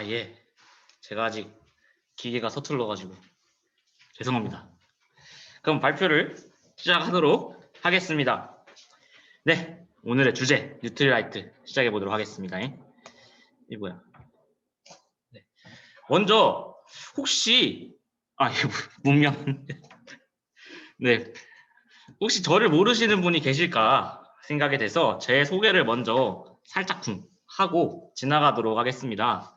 예. 제가 아직 기계가 서툴러가지고 죄송합니다. 그럼 발표를 시작하도록 하겠습니다. 네, 오늘의 주제 뉴트리라이트 시작해 보도록 하겠습니다. 이 뭐야? 네. 먼저 혹시 이거 문명 네, 혹시 저를 모르시는 분이 계실까 생각이 돼서 제 소개를 먼저 살짝쿵 하고 지나가도록 하겠습니다.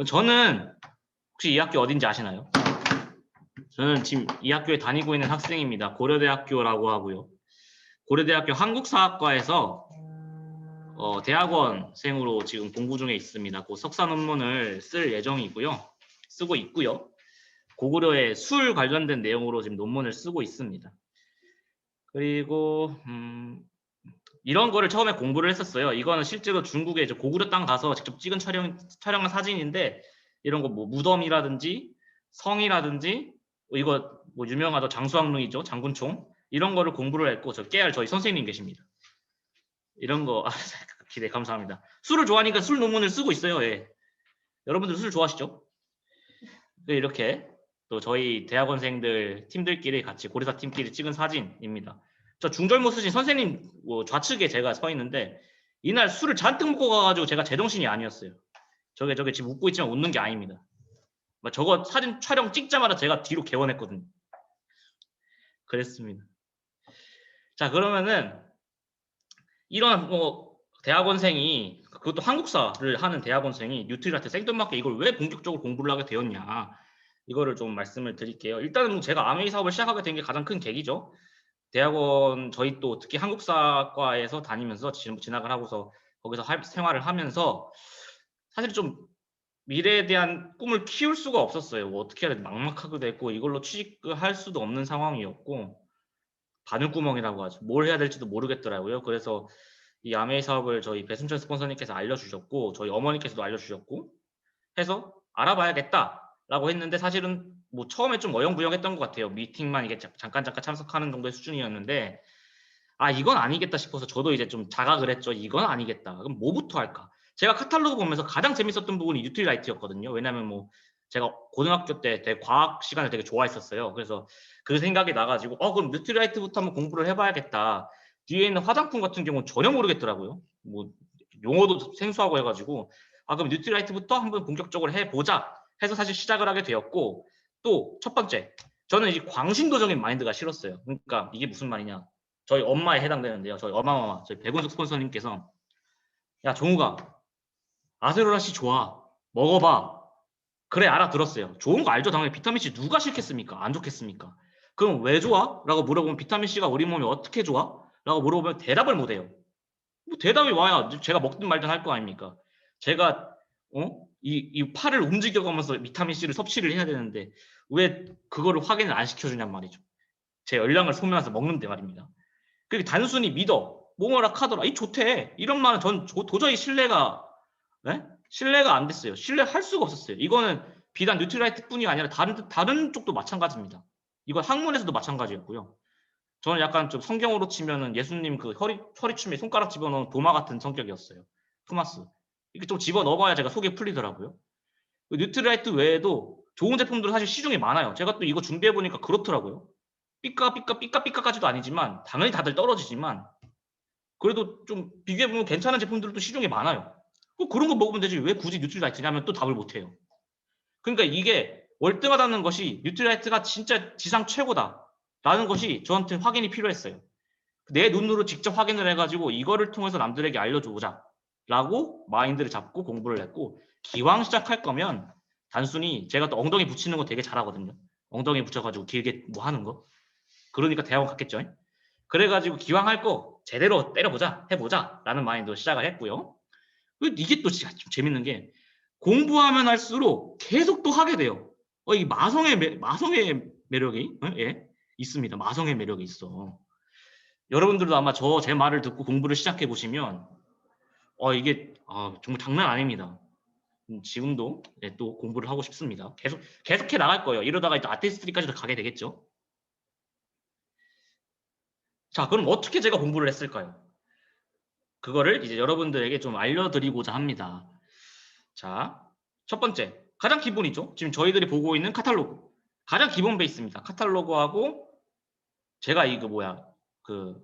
저는 혹시 이 학교 어딘지 아시나요? 저는 지금 이 학교에 다니고 있는 학생입니다. 고려대학교라고 하고요. 고려대학교 한국사학과에서 대학원생으로 지금 공부 중에 있습니다. 곧 석사 논문을 쓸 예정이고요. 쓰고 있고요. 고구려의 술 관련된 내용으로 지금 논문을 쓰고 있습니다. 그리고 이런 거를 처음에 공부를 했었어요. 이거는 실제로 중국에 이제 고구려 땅 가서 직접 찍은 촬영한 사진인데 이런 거 뭐 무덤이라든지 성이라든지 이거 뭐 유명하죠. 장수왕릉이죠. 장군총 이런 거를 공부를 했고 저 깨알 저희 선생님 계십니다. 이런 거 기대 감사합니다. 술을 좋아하니까 술 논문을 쓰고 있어요. 예. 여러분들 술 좋아하시죠? 네, 이렇게 또 저희 대학원생들 팀들끼리 같이 고려사 팀끼리 찍은 사진입니다. 저 중절모 쓰신 선생님 좌측에 제가 서 있는데 이날 술을 잔뜩 먹고 가가지고 제가 제정신이 아니었어요. 저게 지금 웃고 있지만 웃는 게 아닙니다. 저거 사진 촬영 찍자마자 제가 뒤로 개원했거든요. 그랬습니다. 자, 그러면은 이런 대학원생이 그것도 한국사를 하는 대학원생이 뉴트리라이트 생뚱맞게 이걸 왜 본격적으로 공부를 하게 되었냐 이거를 좀 말씀을 드릴게요. 일단은 제가 아메이 사업을 시작하게 된 게 가장 큰 계기죠. 대학원 저희 또 특히 한국사과에서 다니면서 진학을 하고서 거기서 생활을 하면서 사실 좀 미래에 대한 꿈을 키울 수가 없었어요. 뭐 어떻게 해야 되지 막막하기도 했고 이걸로 취직을 할 수도 없는 상황이었고 바늘구멍이라고 하죠. 뭘 해야 될지도 모르겠더라고요. 그래서 이 아메이 사업을 저희 배순철 스폰서님께서 알려주셨고 저희 어머니께서도 알려주셨고 해서 알아봐야겠다라고 했는데 사실은 뭐 처음에 좀 어영부영했던 것 같아요. 미팅만 이게 잠깐 참석하는 정도의 수준이었는데 이건 아니겠다 싶어서 저도 이제 좀 자각을 했죠. 이건 아니겠다. 그럼 뭐부터 할까? 제가 카탈로그 보면서 가장 재밌었던 부분이 뉴트리라이트였거든요. 왜냐하면 뭐 제가 고등학교 때 되게 과학 시간을 되게 좋아했었어요. 그래서 그 생각이 나가지고 그럼 뉴트리라이트부터 한번 공부를 해봐야겠다. 뒤에 있는 화장품 같은 경우는 전혀 모르겠더라고요. 뭐 용어도 생소하고 해가지고 그럼 뉴트리라이트부터 한번 본격적으로 해보자 해서 사실 시작을 하게 되었고 또 첫 번째 저는 이 광신도적인 마인드가 싫었어요. 그러니까 이게 무슨 말이냐. 저희 엄마에 해당되는데요. 저희 어마마마, 저희 백운숙 스폰서님께서 야 종우가 아세로라씨 좋아 먹어봐. 그래 알아들었어요. 좋은 거 알죠. 당연히 비타민C 누가 싫겠습니까? 안 좋겠습니까? 그럼 왜 좋아? 라고 물어보면 비타민C가 우리 몸에 어떻게 좋아? 라고 물어보면 대답을 못해요. 뭐 대답이 와야 제가 먹든 말든 할 거 아닙니까? 제가 이 팔을 움직여가면서 비타민C를 섭취를 해야 되는데 왜 그거를 확인을 안 시켜주냔 말이죠. 제 열량을 소모해서 먹는데 말입니다. 그게 단순히 믿어. 뭐뭐라 카더라. 이 좋대. 이런 말은 전 도저히 신뢰가 안 됐어요. 신뢰할 수가 없었어요. 이거는 비단 뉴트리라이트뿐이 아니라 다른 쪽도 마찬가지입니다. 이건 학문에서도 마찬가지였고요. 저는 약간 좀 성경으로 치면은 예수님 그 허리춤에 손가락 집어넣은 도마 같은 성격이었어요. 토마스. 이렇게 좀 집어넣어봐야 제가 속이 풀리더라고요. 뉴트리라이트 외에도 좋은 제품들은 사실 시중에 많아요. 제가 또 이거 준비해보니까 그렇더라고요. 삐까삐까까지도 아니지만 당연히 다들 떨어지지만 그래도 좀 비교해보면 괜찮은 제품들도 시중에 많아요. 그런 거 먹으면 되지 왜 굳이 뉴트리라이트냐면 또 답을 못해요. 그러니까 이게 월등하다는 것이 뉴트리라이트가 진짜 지상 최고다라는 것이 저한테 확인이 필요했어요. 내 눈으로 직접 확인을 해가지고 이거를 통해서 남들에게 알려주자 라고 마인드를 잡고 공부를 했고 기왕 시작할 거면 단순히 제가 또 엉덩이 붙이는 거 되게 잘하거든요. 엉덩이 붙여가지고 길게 뭐 하는 거. 그러니까 대학원 갔겠죠. 그래가지고 기왕 할 거 제대로 때려보자 해보자 라는 마인드로 시작을 했고요. 이게 또 진짜 좀 재밌는 게 공부하면 할수록 계속 또 하게 돼요. 이 마성의 매력이 있습니다. 마성의 매력이 있어. 여러분들도 아마 제 말을 듣고 공부를 시작해 보시면 이게 정말 장난 아닙니다. 지금도 또 공부를 하고 싶습니다. 계속해 나갈 거예요. 이러다가 이제 아티스트리까지도 가게 되겠죠. 자, 그럼 어떻게 제가 공부를 했을까요? 그거를 이제 여러분들에게 좀 알려드리고자 합니다. 자, 첫 번째, 가장 기본이죠. 지금 저희들이 보고 있는 카탈로그. 가장 기본 베이스입니다. 카탈로그하고 제가 그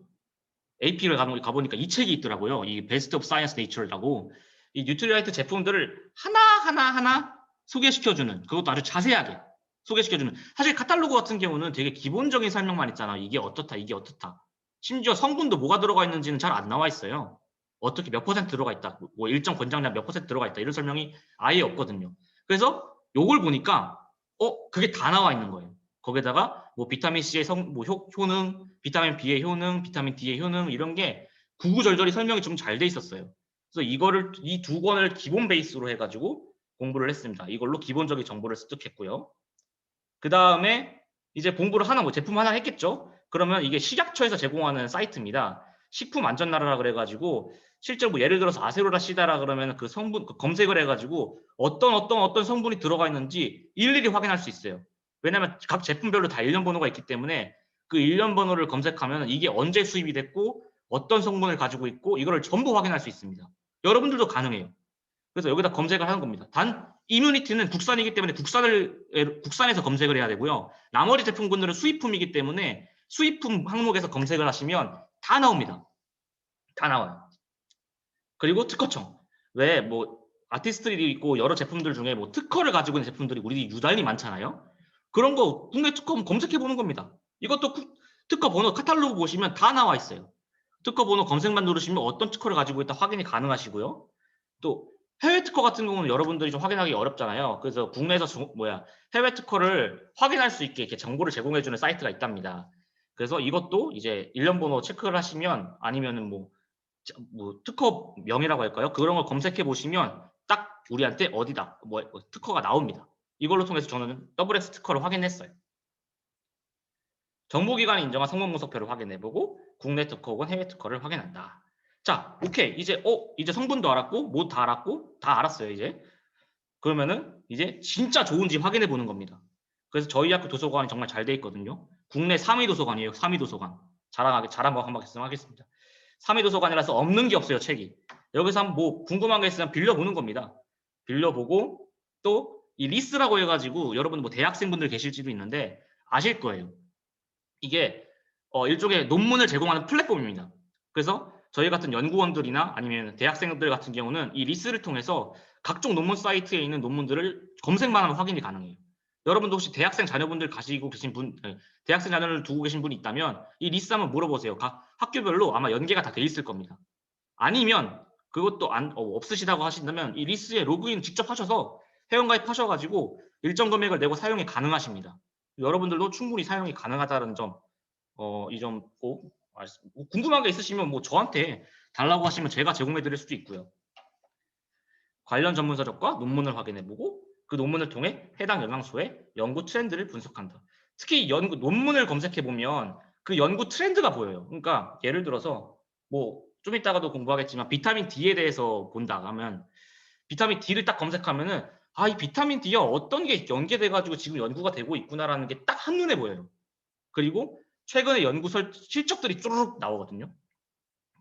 AP를 가보니까 이 책이 있더라고요. 이 베스트 오브 사이언스 네이처라고 이 뉴트리라이트 제품들을 하나 소개시켜주는, 그것도 아주 자세하게 소개시켜주는. 사실 카탈로그 같은 경우는 되게 기본적인 설명만 있잖아요. 이게 어떻다, 이게 어떻다. 심지어 성분도 뭐가 들어가 있는지는 잘 안 나와 있어요. 어떻게 몇 퍼센트 들어가 있다, 뭐 일정 권장량 몇 퍼센트 들어가 있다, 이런 설명이 아예 없거든요. 그래서 요걸 보니까 그게 다 나와 있는 거예요. 거기다가 뭐 비타민 C의 효능, 비타민 B의 효능, 비타민 D의 효능, 이런 게 구구절절히 설명이 좀 잘 돼 있었어요. 그래서 이 두 권을 기본 베이스로 해가지고 공부를 했습니다. 이걸로 기본적인 정보를 습득했고요. 그 다음에 이제 공부를 하나, 제품 하나 했겠죠. 그러면 이게 식약처에서 제공하는 사이트입니다. 식품안전나라라 그래가지고 실제로 뭐 예를 들어서 아세로라시다라 그러면 그 성분 검색을 해가지고 어떤 성분이 들어가 있는지 일일이 확인할 수 있어요. 왜냐하면 각 제품별로 다 일련 번호가 있기 때문에 그 일련 번호를 검색하면 이게 언제 수입이 됐고 어떤 성분을 가지고 있고 이거를 전부 확인할 수 있습니다. 여러분들도 가능해요. 그래서 여기다 검색을 하는 겁니다. 단 이뮤니티는 국산이기 때문에 국산에서 검색을 해야 되고요. 나머지 제품군들은 수입품이기 때문에 수입품 항목에서 검색을 하시면 다 나옵니다. 다 나와요. 그리고 특허청. 왜 뭐 아티스트들이 있고 여러 제품들 중에 뭐 특허를 가지고 있는 제품들이 우리 유달리 많잖아요. 그런 거 국내 특허 검색해 보는 겁니다. 이것도 특허 번호 카탈로그 보시면 다 나와 있어요. 특허 번호 검색만 누르시면 어떤 특허를 가지고 있다 확인이 가능하시고요. 또 해외 특허 같은 경우는 여러분들이 좀 확인하기 어렵잖아요. 그래서 국내에서 해외 특허를 확인할 수 있게 이렇게 정보를 제공해주는 사이트가 있답니다. 그래서 이것도 이제 일련 번호 체크를 하시면 아니면은 뭐 특허명이라고 할까요? 그런 걸 검색해 보시면 딱 우리한테 어디다 특허가 나옵니다. 이걸로 통해서 저는 WS 특허를 확인했어요. 정보기관이 인정한 성분분석표를 확인해보고 국내 특허 혹은 해외 특허를 확인한다. 자, 오케이. 이제 성분도 알았고 뭐 다 알았고 다 알았어요. 이제 그러면은 이제 진짜 좋은지 확인해 보는 겁니다. 그래서 저희 학교 도서관이 정말 잘 돼 있거든요. 국내 3위 도서관이에요. 3위 도서관. 자랑 한번 하겠습니다. 3위 도서관이라서 없는 게 없어요. 책이. 여기서 한번 뭐 궁금한 게 있으면 빌려보는 겁니다. 빌려보고 또 이 리스라고 해가지고 여러분 뭐 대학생분들 계실지도 있는데 아실 거예요. 이게 일종의 논문을 제공하는 플랫폼입니다. 그래서 저희 같은 연구원들이나 아니면 대학생들 같은 경우는 이 리스를 통해서 각종 논문 사이트에 있는 논문들을 검색만 하면 확인이 가능해요. 여러분도 혹시 대학생 자녀분들 가지고 계신 대학생 자녀를 두고 계신 분이 있다면 이 리스 한번 물어보세요. 각 학교별로 아마 연계가 다 돼 있을 겁니다. 아니면 그것도 없으시다고 하신다면 이 리스에 로그인 직접 하셔서 회원가입 하셔가지고 일정 금액을 내고 사용이 가능하십니다. 여러분들도 충분히 사용이 가능하다는 점, 이 점 꼭 궁금한 게 있으시면 뭐 저한테 달라고 하시면 제가 제공해 드릴 수도 있고요. 관련 전문 서적과 논문을 확인해보고 그 논문을 통해 해당 영양소의 연구 트렌드를 분석한다. 특히 논문을 검색해보면 그 연구 트렌드가 보여요. 그러니까 예를 들어서 뭐 좀 이따가도 공부하겠지만 비타민 D에 대해서 본다 하면 비타민 D를 딱 검색하면은 이 비타민 D가 어떤 게 연계돼가지고 지금 연구가 되고 있구나라는 게 딱 한눈에 보여요. 그리고 최근에 연구 실적들이 쭈르륵 나오거든요.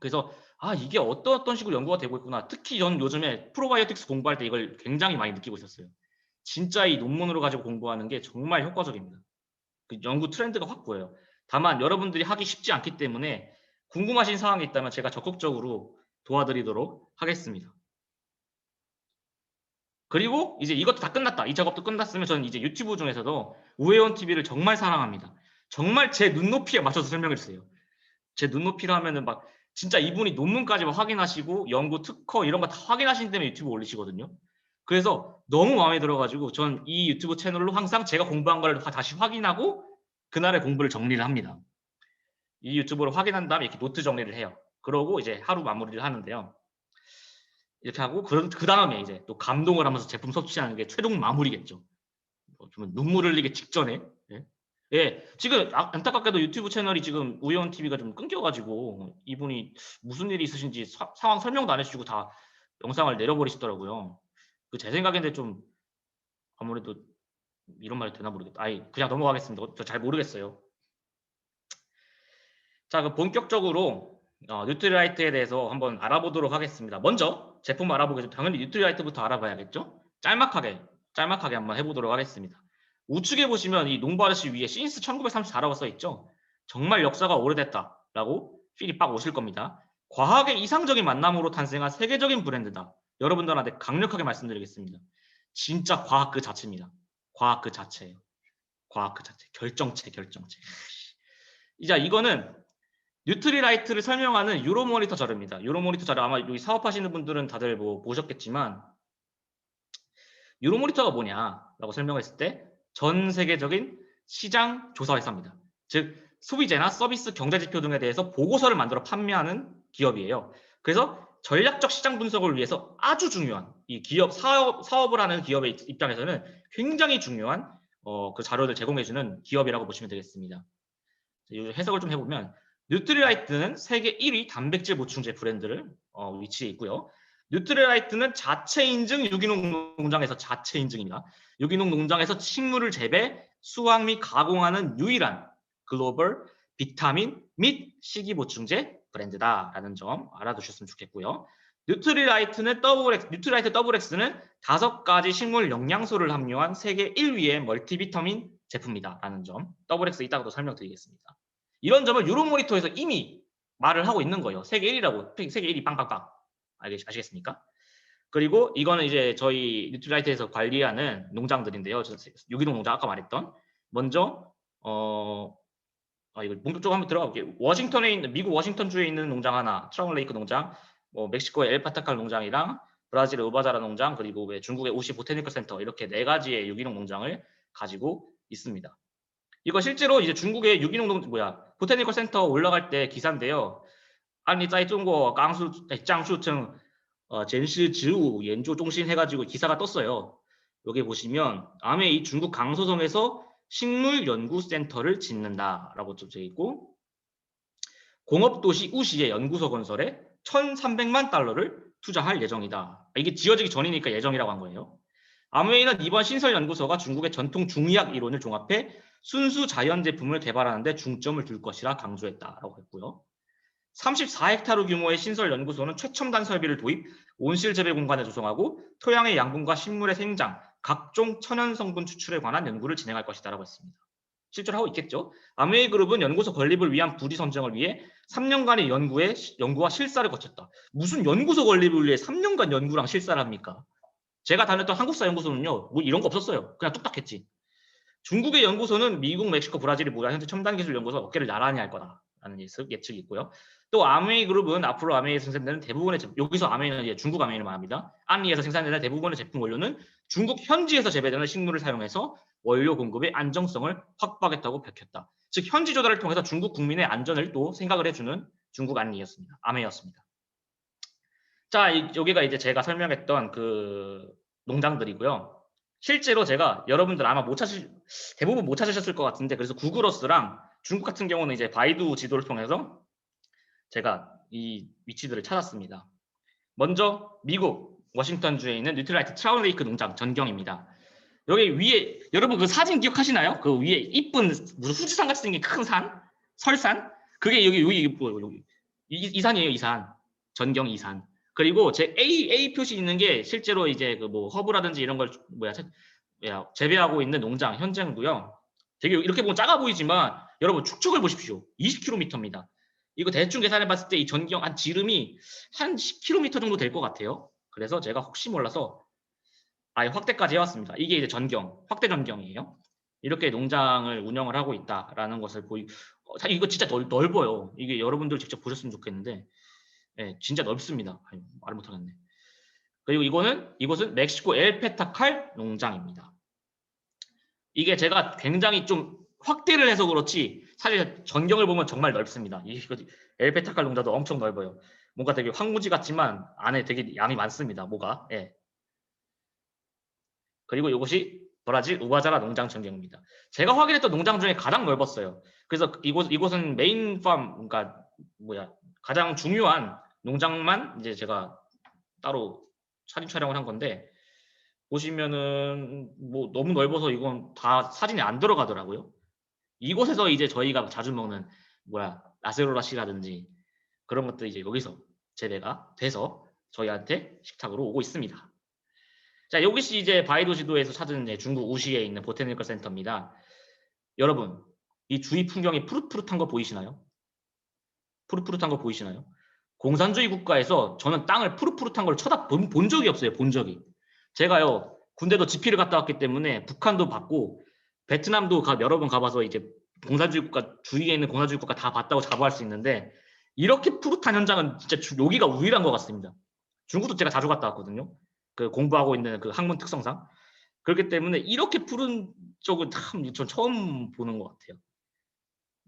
그래서 이게 어떤 식으로 연구가 되고 있구나. 특히 전 요즘에 프로바이오틱스 공부할 때 이걸 굉장히 많이 느끼고 있었어요. 진짜 이 논문으로 가지고 공부하는 게 정말 효과적입니다. 그 연구 트렌드가 확 보여요. 다만 여러분들이 하기 쉽지 않기 때문에 궁금하신 사항이 있다면 제가 적극적으로 도와드리도록 하겠습니다. 그리고 이제 이것도 다 끝났다. 이 작업도 끝났으면 저는 이제 유튜브 중에서도 우회원 TV를 정말 사랑합니다. 정말 제 눈높이에 맞춰서 설명해 주세요. 제 눈높이로 하면은 막 진짜 이분이 논문까지 확인하시고 연구 특허 이런 거 다 하신다음에 유튜브 올리시거든요. 그래서 너무 마음에 들어가지고 전 이 유튜브 채널로 항상 제가 공부한 걸 다시 확인하고 그날의 공부를 정리를 합니다. 이 유튜브로 확인한 다음에 이렇게 노트 정리를 해요. 그러고 이제 하루 마무리를 하는데요. 이렇게 하고 그 다음에 이제 또 감동을 하면서 제품 섭취하는 게 최종 마무리겠죠. 좀 눈물 흘리기 직전에. 예, 지금 안타깝게도 유튜브 채널이 지금 우연 TV가 좀 끊겨가지고 이분이 무슨 일이 있으신지 상황 설명도 안 해주시고 다 영상을 내려버리시더라고요. 제 생각인데 좀 아무래도 이런 말이 되나 모르겠다. 그냥 넘어가겠습니다. 저 잘 모르겠어요. 자, 그럼 본격적으로 뉴트리라이트에 대해서 한번 알아보도록 하겠습니다. 먼저 제품 알아보기 전에 당연히 뉴트리라이트부터 알아봐야겠죠? 짤막하게 한번 해보도록 하겠습니다. 우측에 보시면 이 농부 아저씨 위에 신스 1934라고 써 있죠. 정말 역사가 오래됐다라고 필이 빡 오실 겁니다. 과학의 이상적인 만남으로 탄생한 세계적인 브랜드다. 여러분들한테 강력하게 말씀드리겠습니다. 진짜 과학 그 자체입니다. 과학 그 자체예요. 과학 그 자체. 결정체. 이제 이거는 뉴트리라이트를 설명하는 유로모니터 자료입니다. 유로모니터 자료 아마 여기 사업하시는 분들은 다들 뭐 보셨겠지만 유로모니터가 뭐냐라고 설명했을 때 전 세계적인 시장 조사 회사입니다. 즉 소비재나 서비스 경제 지표 등에 대해서 보고서를 만들어 판매하는 기업이에요. 그래서 전략적 시장 분석을 위해서 아주 중요한 이 기업 사업을 하는 기업의 입장에서는 굉장히 중요한 그 자료를 제공해주는 기업이라고 보시면 되겠습니다. 해석을 좀 해보면 뉴트리라이트는 세계 1위 단백질 보충제 브랜드를 위치해 있고요. 뉴트리라이트는 자체 인증 유기농 농장에서 자체 인증입니다. 유기농 농장에서 식물을 재배, 수확 및 가공하는 유일한 글로벌 비타민 및 식이 보충제 브랜드다라는 점 알아두셨으면 좋겠고요. 뉴트리라이트 더블 X는 5가지 식물 영양소를 함유한 세계 1위의 멀티비타민 제품이다라는 점 더블 X 이따가도 설명드리겠습니다. 이런 점을 유로모니터에서 이미 말을 하고 있는 거예요. 세계 1위라고. 세계 1위 빵빵빵. 아시겠습니까? 그리고 이거는 이제 저희 뉴트리라이트에서 관리하는 농장들인데요. 유기농 농장 아까 말했던. 먼저 이거 본격적으로 한번 들어가 볼게요. 워싱턴에 있는 미국 워싱턴주에 있는 농장 하나, 트라운레이크 농장, 멕시코의 엘파타칼 농장이랑 브라질의 우바자라 농장, 그리고 중국의 오시 보테니컬 센터 이렇게 4가지의 유기농 농장을 가지고 있습니다. 이거 실제로 이제 중국의 유기농 보테니컬 센터 올라갈 때 기사인데요. 아니, 在中国 장수청 전시植物 연구中心 해가지고 기사가 떴어요. 여기 보시면 아메 이 중국 강서성에서 식물연구센터를 짓는다라고 적혀 있고 공업도시 우시의 연구소 건설에 1,300만 달러를 투자할 예정이다. 이게 지어지기 전이니까 예정이라고 한 거예요. 아메이는 이번 신설연구소가 중국의 전통 중의학 이론을 종합해 순수 자연 제품을 개발하는 데 중점을 둘 것이라 강조했다라고 했고요. 34헥타르 규모의 신설 연구소는 최첨단 설비를 도입, 온실 재배 공간을 조성하고 토양의 양분과 식물의 생장, 각종 천연 성분 추출에 관한 연구를 진행할 것이다라고 했습니다. 실제로 하고 있겠죠. 아메이 그룹은 연구소 건립을 위한 부지 선정을 위해 3년간의 연구와 실사를 거쳤다. 무슨 연구소 건립을 위해 3년간 연구랑 실사를 합니까? 제가 다녔던 한국사 연구소는요, 뭐 이런 거 없었어요. 그냥 뚝딱했지. 중국의 연구소는 미국, 멕시코, 브라질이 모여 현재 첨단기술연구소 어깨를 나란히 할 거다라는 예측이 있고요. 또 아메이 그룹은 앞으로 아메이에서 생산되는 대부분의 제품, 여기서 아메이는 이제 중국 아메이를 말합니다. 안리에서 생산되는 대부분의 제품 원료는 중국 현지에서 재배되는 식물을 사용해서 원료 공급의 안정성을 확보하겠다고 밝혔다. 즉 현지 조달을 통해서 중국 국민의 안전을 또 생각을 해주는 중국 안리였습니다. 아메이였습니다. 자, 여기가 이제 제가 설명했던 그 농장들이고요. 실제로 제가 여러분들 아마 대부분 못 찾으셨을 것 같은데, 그래서 구글어스랑 중국 같은 경우는 이제 바이두 지도를 통해서 제가 이 위치들을 찾았습니다. 먼저 미국 워싱턴주에 있는 뉴트리라이트 트라운레이크 농장 전경입니다. 여기 위에 여러분 그 사진 기억하시나요? 그 위에 이쁜 무슨 후지산 같이 생긴 큰 산, 설산, 그게 여기 이 산이에요. 이 산, 전경 이 산. 그리고 제 A 표시 있는 게 실제로 이제 그 뭐 허브라든지 이런 걸 재배하고 있는 농장 현장고요. 되게 이렇게 보면 작아 보이지만 여러분 축척을 보십시오. 20km입니다. 이거 대충 계산해 봤을 때 이 전경 한 지름이 한 10km 정도 될 것 같아요. 그래서 제가 혹시 몰라서 확대까지 해왔습니다. 이게 이제 확대 전경이에요. 이렇게 농장을 운영을 하고 있다라는 것을 이거 진짜 넓어요. 이게 여러분들 직접 보셨으면 좋겠는데, 네, 진짜 넓습니다. 말 못하겠네. 그리고 이곳은 멕시코 엘페타칼 농장입니다. 이게 제가 굉장히 좀 확대를 해서 그렇지 사실 전경을 보면 정말 넓습니다. 엘페타칼 농장도 엄청 넓어요. 뭔가 되게 황무지 같지만 안에 되게 양이 많습니다. 뭐가. 예. 그리고 이곳이 브라질 우바자라 농장 전경입니다. 제가 확인했던 농장 중에 가장 넓었어요. 그래서 이곳은 메인 팜, 그러니까 가장 중요한 농장만 이제 제가 따로 사진 촬영을 한 건데, 보시면은 뭐 너무 넓어서 이건 다 사진이 안 들어가더라고요. 이곳에서 이제 저희가 자주 먹는 라세로라 씨라든지 그런 것들이 이제 여기서 재배가 돼서 저희한테 식탁으로 오고 있습니다. 자, 이것이 이제 바이도 지도에서 찾은 이제 중국 우시에 있는 보테니컬 센터입니다. 여러분, 이 주위 풍경이 푸릇푸릇한 거 보이시나요? 푸릇푸릇한 거 보이시나요? 공산주의 국가에서 저는 땅을 푸릇푸릇한 걸 본 적이 없어요. 본 적이. 제가요, 군대도 지피를 갔다 왔기 때문에 북한도 봤고 베트남도 여러 번 가봐서 이제 공산주의 국가 주위에 있는 공산주의 국가 다 봤다고 자부할 수 있는데 이렇게 푸릇한 현장은 진짜 여기가 유일한 것 같습니다. 중국도 제가 자주 갔다 왔거든요. 그 공부하고 있는 그 학문 특성상. 그렇기 때문에 이렇게 푸른 쪽은 참 전 처음 보는 것 같아요.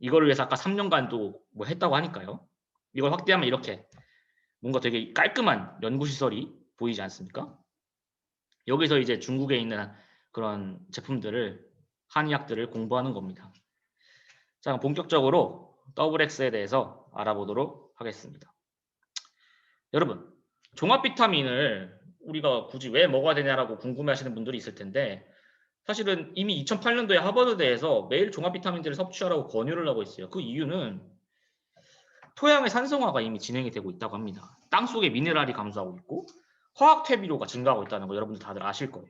이거를 위해서 아까 3년간 또 뭐 했다고 하니까요. 이걸 확대하면 이렇게 뭔가 되게 깔끔한 연구시설이 보이지 않습니까? 여기서 이제 중국에 있는 그런 제품들을, 한의학들을 공부하는 겁니다. 자, 본격적으로 더블엑스에 대해서 알아보도록 하겠습니다. 여러분, 종합 비타민을 우리가 굳이 왜 먹어야 되냐라고 궁금해하시는 분들이 있을 텐데 사실은 이미 2008년도에 하버드대에서 매일 종합 비타민제를 섭취하라고 권유를 하고 있어요. 그 이유는 토양의 산성화가 이미 진행이 되고 있다고 합니다. 땅속에 미네랄이 감소하고 있고 화학 퇴비료가 증가하고 있다는 거 여러분들 다들 아실 거예요.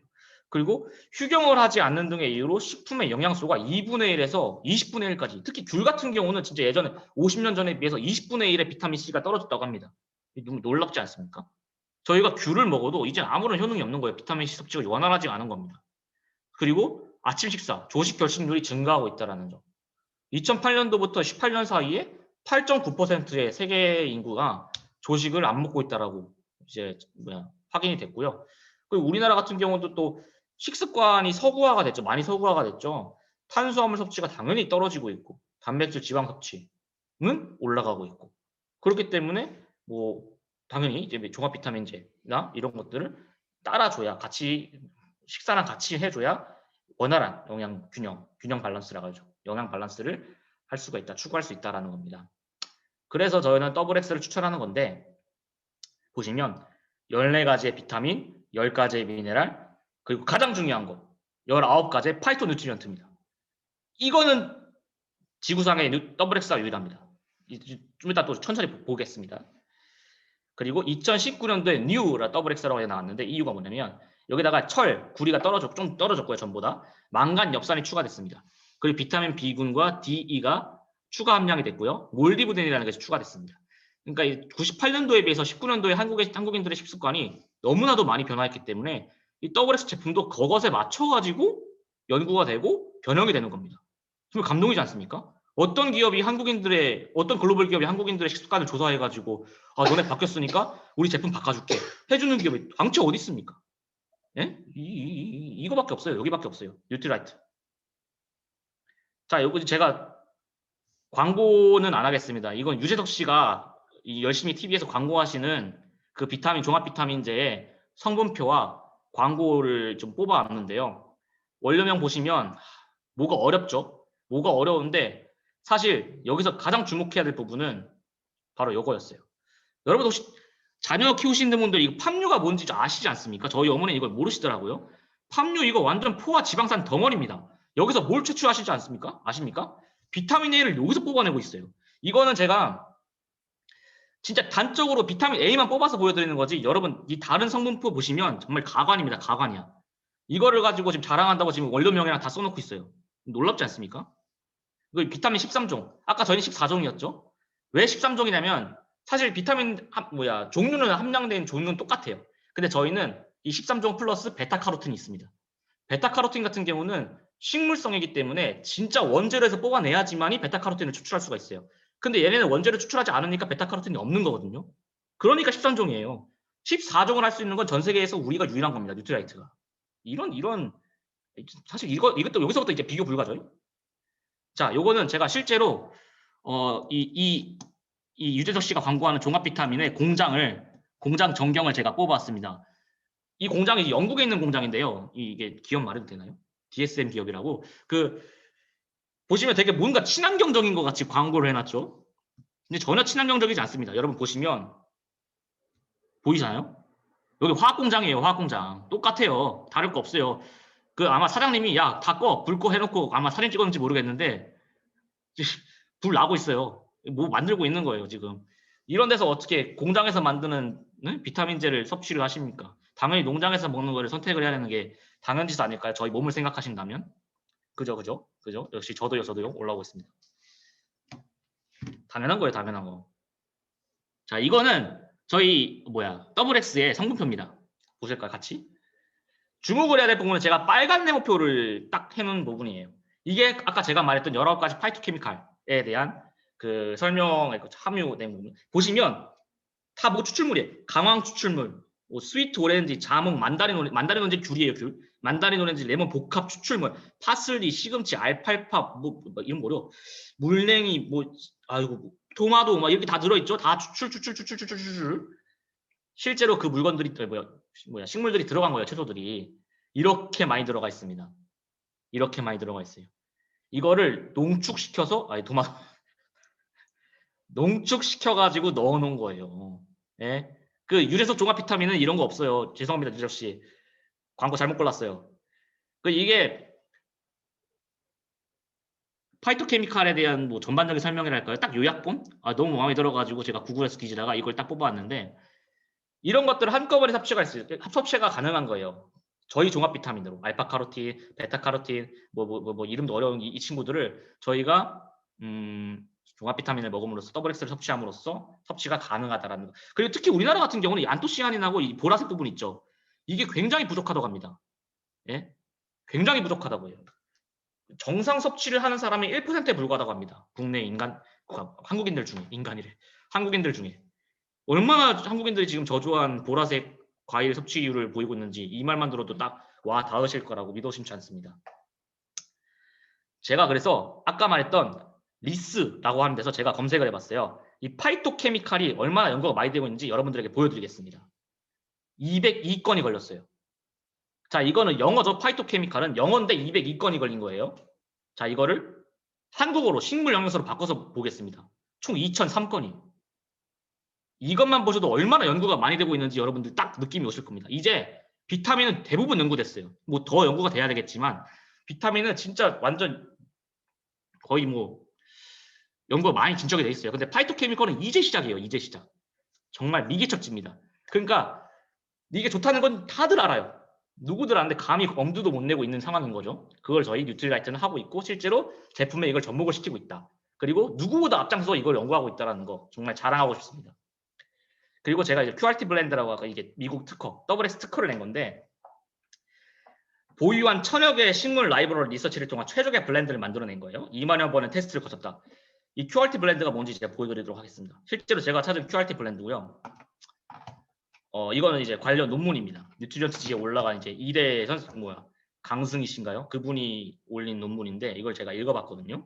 그리고 휴경을 하지 않는 등의 이유로 식품의 영양소가 2분의 1에서 20분의 1까지, 특히 귤 같은 경우는 진짜 예전에 50년 전에 비해서 20분의 1의 비타민C가 떨어졌다고 합니다. 너무 놀랍지 않습니까? 저희가 귤을 먹어도 이제 아무런 효능이 없는 거예요. 비타민C 섭취가 원활하지 않은 겁니다. 그리고 아침 식사, 조식 결식률이 증가하고 있다는 점. 2008년도부터 18년 사이에 8.9%의 세계 인구가 조식을 안 먹고 있다라고 이제 확인이 됐고요. 그리고 우리나라 같은 경우도 또 식습관이 서구화가 됐죠. 많이 서구화가 됐죠. 탄수화물 섭취가 당연히 떨어지고 있고 단백질, 지방 섭취는 올라가고 있고 그렇기 때문에 뭐 당연히 이제 종합 비타민제나 이런 것들을 따라줘야 같이 식사랑 같이 해줘야 원활한 영양 균형 밸런스라고 하죠. 영양 밸런스를 할 수가 있다, 추구할 수 있다라는 겁니다. 그래서 저희는 더블엑스를 추천하는 건데 보시면 14가지의 비타민, 10가지의 미네랄, 그리고 가장 중요한 거 19가지의 파이토뉴트리언트입니다. 이거는 지구상의 더블엑스가 유일합니다. 좀 이따 또 천천히 보겠습니다. 그리고 2019년도에 뉴라 더블엑스라고 나왔는데 이유가 뭐냐면 여기다가 철, 구리가 좀 떨어졌고요. 전보다 망간, 엽산이 추가됐습니다. 그리고 비타민 B군과 DE가 추가 함량이 됐고요. 몰디브덴이라는 것이 추가됐습니다. 그러니까 98년도에 비해서 19년도에 한국인들의 식습관이 너무나도 많이 변화했기 때문에 이 더블엑스 제품도 그것에 맞춰가지고 연구가 되고 변형이 되는 겁니다. 정말 감동이지 않습니까? 어떤 글로벌 기업이 한국인들의 식습관을 조사해가지고 너네 바뀌었으니까 우리 제품 바꿔줄게 해주는 기업이 광채 어디 있습니까? 예? 이거밖에 없어요. 여기밖에 없어요. 뉴트라이트. 자, 요거 제가 광고는 안 하겠습니다. 이건 유재석 씨가 열심히 TV에서 광고하시는 그 종합 비타민제의 성분표와 광고를 좀 뽑아왔는데요. 원료명 보시면 뭐가 어렵죠? 뭐가 어려운데 사실 여기서 가장 주목해야 될 부분은 바로 이거였어요. 여러분 혹시 자녀 키우시는 분들 이거 팜유가 뭔지 아시지 않습니까? 저희 어머니는 이걸 모르시더라고요. 팜유 이거 완전 포화 지방산 덩어리입니다. 여기서 뭘 채취하시지 않습니까? 아십니까? 비타민 A를 여기서 뽑아내고 있어요. 이거는 제가 진짜 단적으로 비타민 A만 뽑아서 보여드리는 거지 여러분 이 다른 성분표 보시면 정말 가관입니다. 가관이야. 이거를 가지고 지금 자랑한다고 지금 원료명이랑 다 써놓고 있어요. 놀랍지 않습니까? 이거 비타민 13종. 아까 저희는 14종이었죠? 왜 13종이냐면 사실 비타민 종류는 함량된 종류는 똑같아요. 근데 저희는 이 13종 플러스 베타카로틴이 있습니다. 베타카로틴 같은 경우는 식물성이기 때문에 진짜 원재료에서 뽑아내야지만이 베타카로틴을 추출할 수가 있어요. 근데 얘네는 원재료 추출하지 않으니까 베타카로틴이 없는 거거든요. 그러니까 13종이에요. 14종을 할 수 있는 건 전 세계에서 우리가 유일한 겁니다. 뉴트라이트가. 이런 사실 이것도 여기서부터 이제 비교 불가죠. 자, 요거는 제가 실제로 이 유재석 씨가 광고하는 종합 비타민의 공장 전경을 제가 뽑아왔습니다. 이 공장이 영국에 있는 공장인데요. 이게 기업 말해도 되나요? DSM 기업이라고. 보시면 되게 뭔가 친환경적인 것 같이 광고를 해놨죠. 근데 전혀 친환경적이지 않습니다. 여러분 보시면 보이잖아요? 여기 화학공장이에요. 화학공장. 똑같아요. 다를 거 없어요. 아마 사장님이 야, 다 꺼. 불 꺼 해놓고 아마 사진 찍었는지 모르겠는데 불 나고 있어요. 뭐 만들고 있는 거예요, 지금. 이런 데서 어떻게 공장에서 만드는 비타민제를 섭취를 하십니까? 당연히 농장에서 먹는 거를 선택을 해야 되는 게 당연지수 아닐까요? 저희 몸을 생각하신다면. 그죠? 역시 저도요 올라오고 있습니다. 당연한 거예요, 당연한 거. 자, 이거는 저희 WX의 성분표입니다. 보실까요, 같이? 주목을 해야 될 부분은 제가 빨간 네모표를 딱 해놓은 부분이에요. 이게 아까 제가 말했던 19가지 파이토케미칼에 대한 그 설명의 함유된 부분. 보시면 다 뭐 추출물이에요. 강황 추출물, 뭐 스위트 오렌지, 자몽, 만다린 오렌지 귤이에요, 귤. 만다린 오렌지, 레몬 복합 추출물, 파슬리, 시금치, 알팔파, 뭐 이런 거요. 물냉이, 토마토, 막 이렇게 다 들어있죠. 다 추출. 실제로 그 물건들이 식물들이 들어간 거예요, 채소들이. 이렇게 많이 들어가 있습니다. 이렇게 많이 들어가 있어요. 이거를 농축시켜서 농축시켜가지고 넣어놓은 거예요. 예? 그 유래석 종합 비타민은 이런 거 없어요. 죄송합니다, 유적 씨. 광고 잘못 골랐어요. 이게 파이토케미칼에 대한 뭐 전반적인 설명이랄까요? 딱 요약본? 너무 마음에 들어가지고 제가 구글에서 뒤지다가 이걸 딱 뽑아왔는데 이런 것들을 한꺼번에 섭취가 가능한 거예요. 저희 종합 비타민으로 알파카로틴, 베타카로틴, 이름도 어려운 이 친구들을 저희가 종합 비타민을 먹음으로써 WX를 섭취함으로써 섭취가 가능하다라는 거. 그리고 특히 우리나라 같은 경우는 이 안토시아닌하고 이 보라색 부분 있죠. 이게 굉장히 부족하다고 합니다. 예? 굉장히 부족하다고 해요. 정상 섭취를 하는 사람이 1%에 불과하다고 합니다. 국내 한국인들 중에 한국인들 중에 얼마나 한국인들이 지금 저조한 보라색 과일 섭취율을 보이고 있는지 이 말만 들어도 딱 와 닿으실 거라고 믿어 심치 않습니다. 제가 그래서 아까 말했던 리스라고 하는 데서 제가 검색을 해봤어요. 이 파이토케미칼이 얼마나 연구가 많이 되고 있는지 여러분들에게 보여드리겠습니다. 202건이 걸렸어요. 자, 이거는 영어죠. 파이토케미칼은 영어인데 202건이 걸린 거예요. 자, 이거를 한국어로 식물 영양소로 바꿔서 보겠습니다. 총 2003건이. 이것만 보셔도 얼마나 연구가 많이 되고 있는지 여러분들 딱 느낌이 오실 겁니다. 이제 비타민은 대부분 연구됐어요. 뭐 더 연구가 돼야 되겠지만 비타민은 진짜 완전 거의 뭐 연구가 많이 진척이 돼 있어요. 근데 파이토케미컬은 이제 시작이에요. 이제 시작. 정말 미개척지입니다. 그러니까 이게 좋다는 건 다들 알아요. 누구들 아는데 감히 엄두도 못 내고 있는 상황인 거죠. 그걸 저희 뉴트리라이트는 하고 있고 실제로 제품에 이걸 접목을 시키고 있다. 그리고 누구보다 앞장서서 이걸 연구하고 있다는 거 정말 자랑하고 싶습니다. 그리고 제가 이제 QRT 블렌드라고 하고 이게 미국 특허, WX 특허를 낸 건데 보유한 1000여 개의 식물 라이브러리 리서치를 통한 최적의 블렌드를 만들어낸 거예요. 2만여 번의 테스트를 거쳤다. 이 QRT 블렌드가 뭔지 제가 보여드리도록 하겠습니다. 실제로 제가 찾은 QRT 블렌드고요. 이거는 이제 관련 논문입니다. 뉴트리언트지에 올라간 이제 2대 강승희씨인가요? 그분이 올린 논문인데 이걸 제가 읽어봤거든요.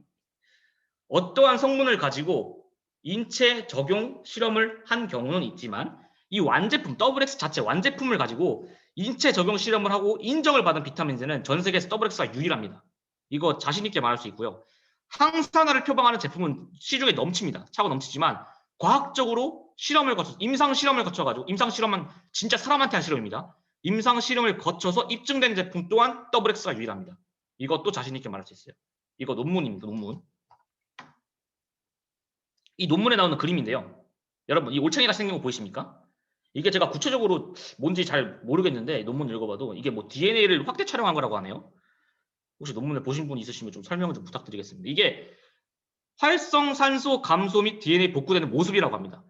어떠한 성분을 가지고 인체 적용 실험을 한 경우는 있지만 이 완제품, WX 자체 완제품을 가지고 인체 적용 실험을 하고 인정을 받은 비타민제는 전 세계에서 WX가 유일합니다. 이거 자신 있게 말할 수 있고요. 항산화를 표방하는 제품은 시중에 넘칩니다. 차고 넘치지만 과학적으로 실험을 거쳐 임상 실험을 거쳐가지고 임상 실험은 진짜 사람한테 한 실험입니다. 임상 실험을 거쳐서 입증된 제품 또한 WX가 유일합니다. 이것도 자신 있게 말할 수 있어요. 이거 논문입니다. 논문. 이 논문에 나오는 그림인데요. 여러분 이 올챙이가 생긴 거 보이십니까? 이게 제가 구체적으로 뭔지 잘 모르겠는데 논문 읽어봐도 이게 뭐 DNA를 확대 촬영한 거라고 하네요. 혹시 논문을 보신 분 있으시면 좀 설명을 좀 부탁드리겠습니다. 이게 활성산소 감소 및 DNA 복구되는 모습이라고 합니다.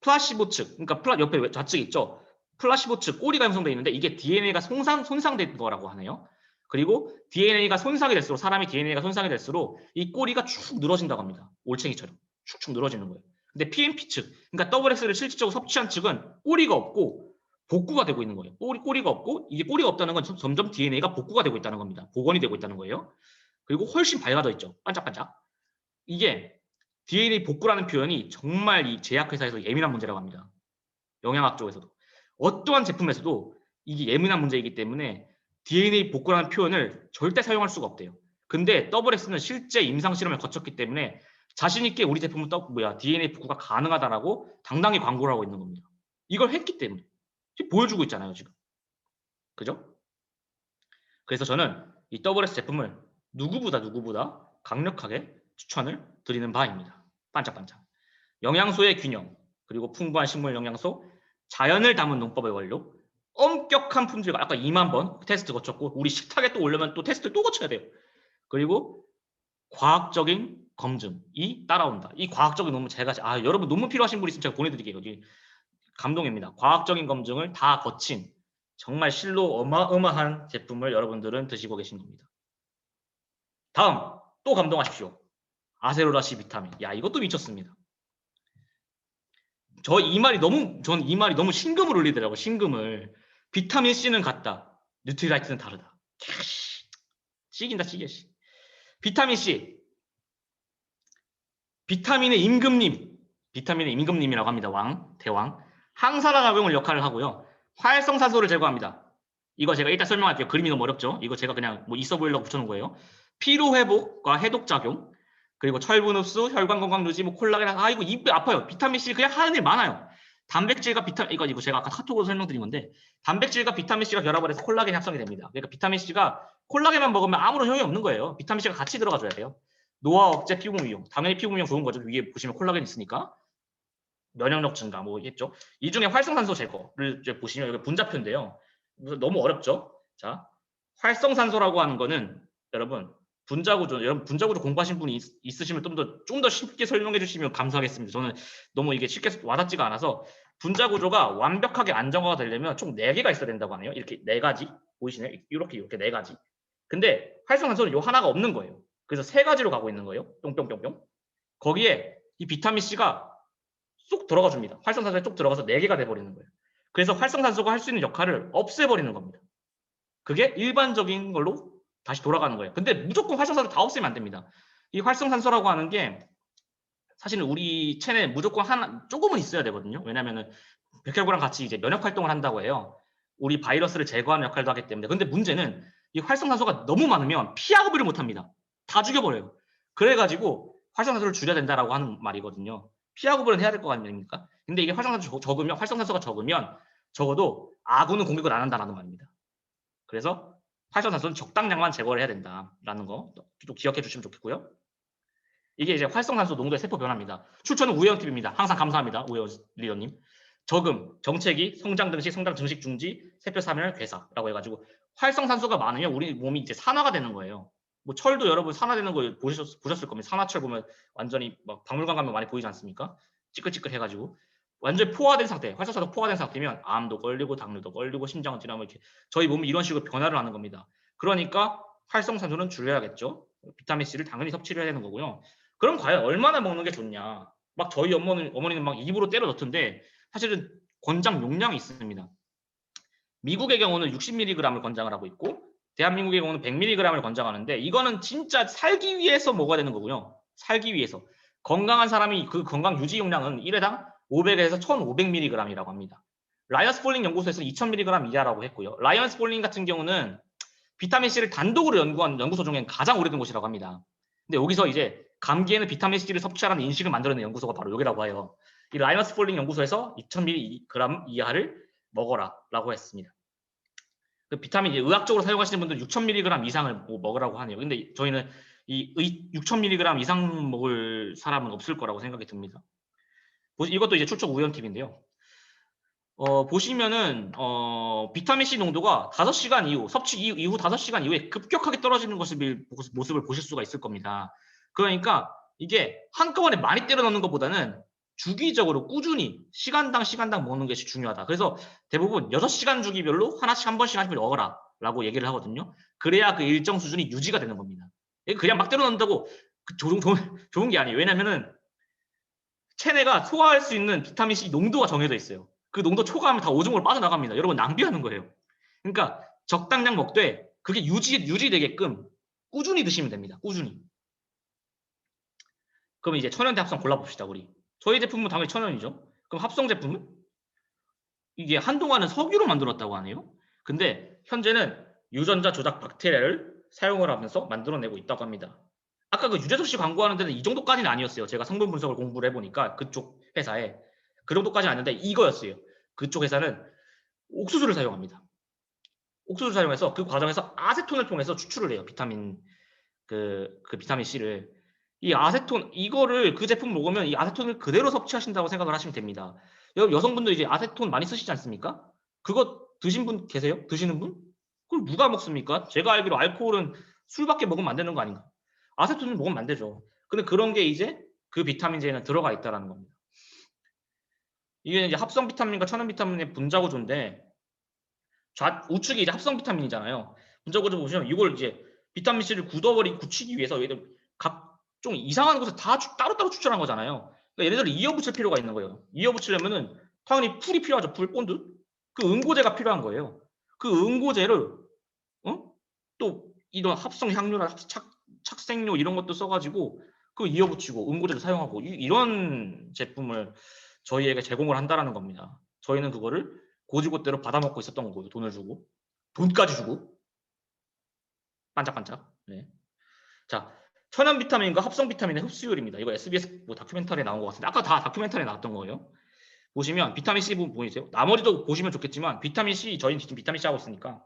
플라시보 측, 그러니까 옆에 좌측 있죠. 플라시보 측 꼬리가 형성되어 있는데 이게 DNA가 손상된 거라고 하네요. 그리고 DNA가 손상이 될수록 사람이 DNA가 손상이 될수록 이 꼬리가 축 늘어진다고 합니다. 올챙이처럼 축축 늘어지는 거예요. 근데 PMP 측, 그러니까 WX를 실질적으로 섭취한 측은 꼬리가 없고 복구가 되고 있는 거예요. 꼬리가 없고 이게 꼬리가 없다는 건 점점 DNA가 복구가 되고 있다는 겁니다. 복원이 되고 있다는 거예요. 그리고 훨씬 밝아져 있죠. 반짝반짝. 이게 DNA 복구라는 표현이 정말 이 제약회사에서 예민한 문제라고 합니다. 영양학 쪽에서도. 어떠한 제품에서도 이게 예민한 문제이기 때문에 DNA 복구라는 표현을 절대 사용할 수가 없대요. 근데 WX는 실제 임상 실험을 거쳤기 때문에 자신 있게 우리 제품은 DNA 복구가 가능하다라고 당당히 광고를 하고 있는 겁니다. 이걸 했기 때문에 지금 보여주고 있잖아요, 지금. 그죠? 그래서 저는 이 WX 제품을 누구보다 강력하게 추천을 드리는 바입니다. 반짝반짝. 영양소의 균형, 그리고 풍부한 식물 영양소, 자연을 담은 농법의 원료, 엄격한 품질과 아까 2만 번 테스트 거쳤고 우리 식탁에 또 올려면 또 테스트 또 거쳐야 돼요. 그리고 과학적인 검증이 따라온다. 이 과학적인 논문 제가 여러분 논문 필요하신 분 있으면 제가 보내드릴게요. 감동입니다. 과학적인 검증을 다 거친 정말 실로 어마어마한 제품을 여러분들은 드시고 계신 겁니다. 다음 또 감동하십시오. 아세로라 C 비타민. 야 이것도 미쳤습니다. 전 이 말이 너무 신금을 울리더라고요. 신금을. 비타민 C는 같다. 뉴트리라이트는 다르다. 찍인다 찍여. 비타민 C. 비타민의 임금님이라고 합니다. 대왕. 항산화 작용을 역할을 하고요. 활성산소를 제거합니다. 이거 제가 일단 설명할게요. 그림이 너무 어렵죠? 이거 제가 그냥 뭐 있어 보이려고 붙여놓은 거예요. 피로 회복과 해독 작용, 그리고 철분 흡수, 혈관 건강 유지, 뭐 콜라겐, 이거 입이 아파요. 비타민 C 그냥 하는 일 많아요. 단백질과 이거 제가 아까 카톡으로 설명드린 건데 단백질과 비타민 C가 결합을 해서 콜라겐이 합성이 됩니다. 그러니까 비타민 C가 콜라겐만 먹으면 아무런 효용이 없는 거예요. 비타민 C가 같이 들어가줘야 돼요. 노화 억제, 피부 미용. 당연히 피부 미용 좋은 거죠. 위에 보시면 콜라겐 있으니까. 면역력 증가 뭐 있겠죠. 이 중에 활성산소 제거를 이제 보시면 여기 분자표인데요. 너무 어렵죠. 자, 활성산소라고 하는 거는 여러분 분자구조 공부하신 분이 있으시면 좀 더 쉽게 설명해 주시면 감사하겠습니다. 저는 너무 이게 쉽게 와닿지가 않아서 분자구조가 완벽하게 안정화가 되려면 총 4개가 있어야 된다고 하네요. 이렇게 4가지 보이시나요? 이렇게 4가지. 근데 활성산소는 요 하나가 없는 거예요. 그래서 3가지로 가고 있는 거예요. 뿅뿅뿅뿅. 거기에 이 비타민 C가 쏙 들어가 줍니다. 활성산소에 쏙 들어가서 4개가 돼버리는 거예요. 그래서 활성산소가 할 수 있는 역할을 없애버리는 겁니다. 그게 일반적인 걸로 다시 돌아가는 거예요. 근데 무조건 활성산소 다 없애면 안 됩니다. 이 활성산소라고 하는 게 사실은 우리 체내에 무조건 조금은 있어야 되거든요. 왜냐하면 백혈구랑 같이 이제 면역 활동을 한다고 해요. 우리 바이러스를 제거하는 역할도 하기 때문에. 근데 문제는 이 활성산소가 너무 많으면 피하급을 못 합니다. 다 죽여버려요. 그래가지고 활성산소를 줄여야 된다라고 하는 말이거든요. 피하 구분은 해야 될 거 아닙니까? 근데 이게 활성산소가 적으면 적어도 아군은 공격을 안 한다라는 말입니다. 그래서 활성산소는 적당량만 제거를 해야 된다라는 거 좀 기억해 주시면 좋겠고요. 이게 이제 활성산소 농도의 세포 변화입니다. 출처는 우회원 팁입니다. 항상 감사합니다. 우회원 리더님. 저금, 정체기, 성장 증식, 성장 증식 중지, 세포 사멸, 괴사라고 해가지고 활성산소가 많으면 우리 몸이 이제 산화가 되는 거예요. 뭐 철도 여러분 산화되는 거 보셨을 겁니다. 산화철 보면 완전히 막 박물관 가면 많이 보이지 않습니까? 찌끌찌끌 해가지고 완전히 포화된 상태, 활성산소 포화된 상태면 암도 걸리고 당뇨도 걸리고 심장은 지나면 이렇게 저희 몸이 이런 식으로 변화를 하는 겁니다. 그러니까 활성산소는 줄여야겠죠. 비타민 C를 당연히 섭취를 해야 되는 거고요. 그럼 과연 얼마나 먹는 게 좋냐? 막 저희 어머니는 막 입으로 때려 넣던데 사실은 권장 용량이 있습니다. 미국의 경우는 60mg을 권장을 하고 있고 대한민국의 경우는 100mg을 권장하는데 이거는 진짜 살기 위해서 먹어야 되는 거고요. 살기 위해서. 건강한 사람이 그 건강 유지 용량은 1회당 500에서 1500mg이라고 합니다. 라이언스 폴링 연구소에서는 2000mg 이하라고 했고요. 라이언스 폴링 같은 경우는 비타민 C를 단독으로 연구한 연구소 중에 가장 오래된 곳이라고 합니다. 근데 여기서 이제 감기에는 비타민 C를 섭취하라는 인식을 만들어낸 연구소가 바로 여기라고 해요. 이 라이언스 폴링 연구소에서 2000mg 이하를 먹어라라고 했습니다. 그 비타민 의학적으로 사용하시는 분들 6000mg 이상을 뭐 먹으라고 하네요. 근데 저희는 이 6000mg 이상 먹을 사람은 없을 거라고 생각이 듭니다. 이것도 이제 출처 우연 팁인데요. 보시면은 비타민 C 농도가 5시간 이후 섭취 이후 5시간 이후에 급격하게 떨어지는 모습을 보실 수가 있을 겁니다. 그러니까 이게 한꺼번에 많이 때려 넣는 것보다는 주기적으로 꾸준히 시간당 먹는 것이 중요하다. 그래서 대부분 6시간 주기별로 하나씩 한 번씩 먹어라 라고 얘기를 하거든요. 그래야 그 일정 수준이 유지가 되는 겁니다. 그냥 막 때려 넣는다고 좋은 게 아니에요. 왜냐면은 체내가 소화할 수 있는 비타민 C 농도가 정해져 있어요. 그 농도 초과하면 다 오줌으로 빠져나갑니다. 여러분 낭비하는 거예요. 그러니까 적당량 먹되 그게 유지되게끔 꾸준히 드시면 됩니다. 꾸준히. 그럼 이제 천연대 합성 골라봅시다. 우리. 저희 제품은 당연히 천연이죠. 그럼 합성 제품은? 이게 한동안은 석유로 만들었다고 하네요. 근데 현재는 유전자 조작 박테리아를 사용을 하면서 만들어내고 있다고 합니다. 아까 그 유재석 씨 광고하는 데는 이 정도까지는 아니었어요. 제가 성분 분석을 공부를 해보니까 그쪽 회사에 그 정도까지는 아닌데 이거였어요. 그쪽 회사는 옥수수를 사용합니다. 옥수수를 사용해서 그 과정에서 아세톤을 통해서 추출을 해요. 비타민 비타민 C를. 이 아세톤 이거를 그 제품 먹으면 이 아세톤을 그대로 섭취하신다고 생각을 하시면 됩니다. 여성분들 이제 아세톤 많이 쓰시지 않습니까? 그거 드신 분 계세요? 드시는 분? 그걸 누가 먹습니까? 제가 알기로 알코올은 술밖에 먹으면 안 되는 거 아닌가? 아세톤은 먹으면 안 되죠. 근데 그런 게 이제 그 비타민제에는 들어가 있다는 겁니다. 이게 이제 합성 비타민과 천연 비타민의 분자 구조인데 우측이 이제 합성 비타민이잖아요. 분자 구조 보시면 이걸 이제 비타민 C를 굳히기 위해서 얘들 각종 이상한 곳에 다 따로따로 추출한 거잖아요. 그러니까 얘네들을 이어 붙일 필요가 있는 거예요. 이어 붙이려면은 당연히 풀이 필요하죠. 풀 본드. 그 응고제가 필요한 거예요. 그 응고제를 또 이런 합성 향료나 착색료 이런 것도 써가지고 그 이어 붙이고 응고제도 사용하고 이런 제품을 저희에게 제공을 한다라는 겁니다. 저희는 그거를 고지고대로 받아먹고 있었던 거고요. 돈을 주고. 돈까지 주고. 반짝반짝. 네. 자, 천연 비타민과 합성 비타민의 흡수율입니다. 이거 SBS 뭐 다큐멘터리에 나온 것 같은데 아까 다 다큐멘터리에 나왔던 거예요. 보시면 비타민 C 부분 보이세요? 나머지도 보시면 좋겠지만 비타민 C 저희는 지금 비타민 C 하고 있으니까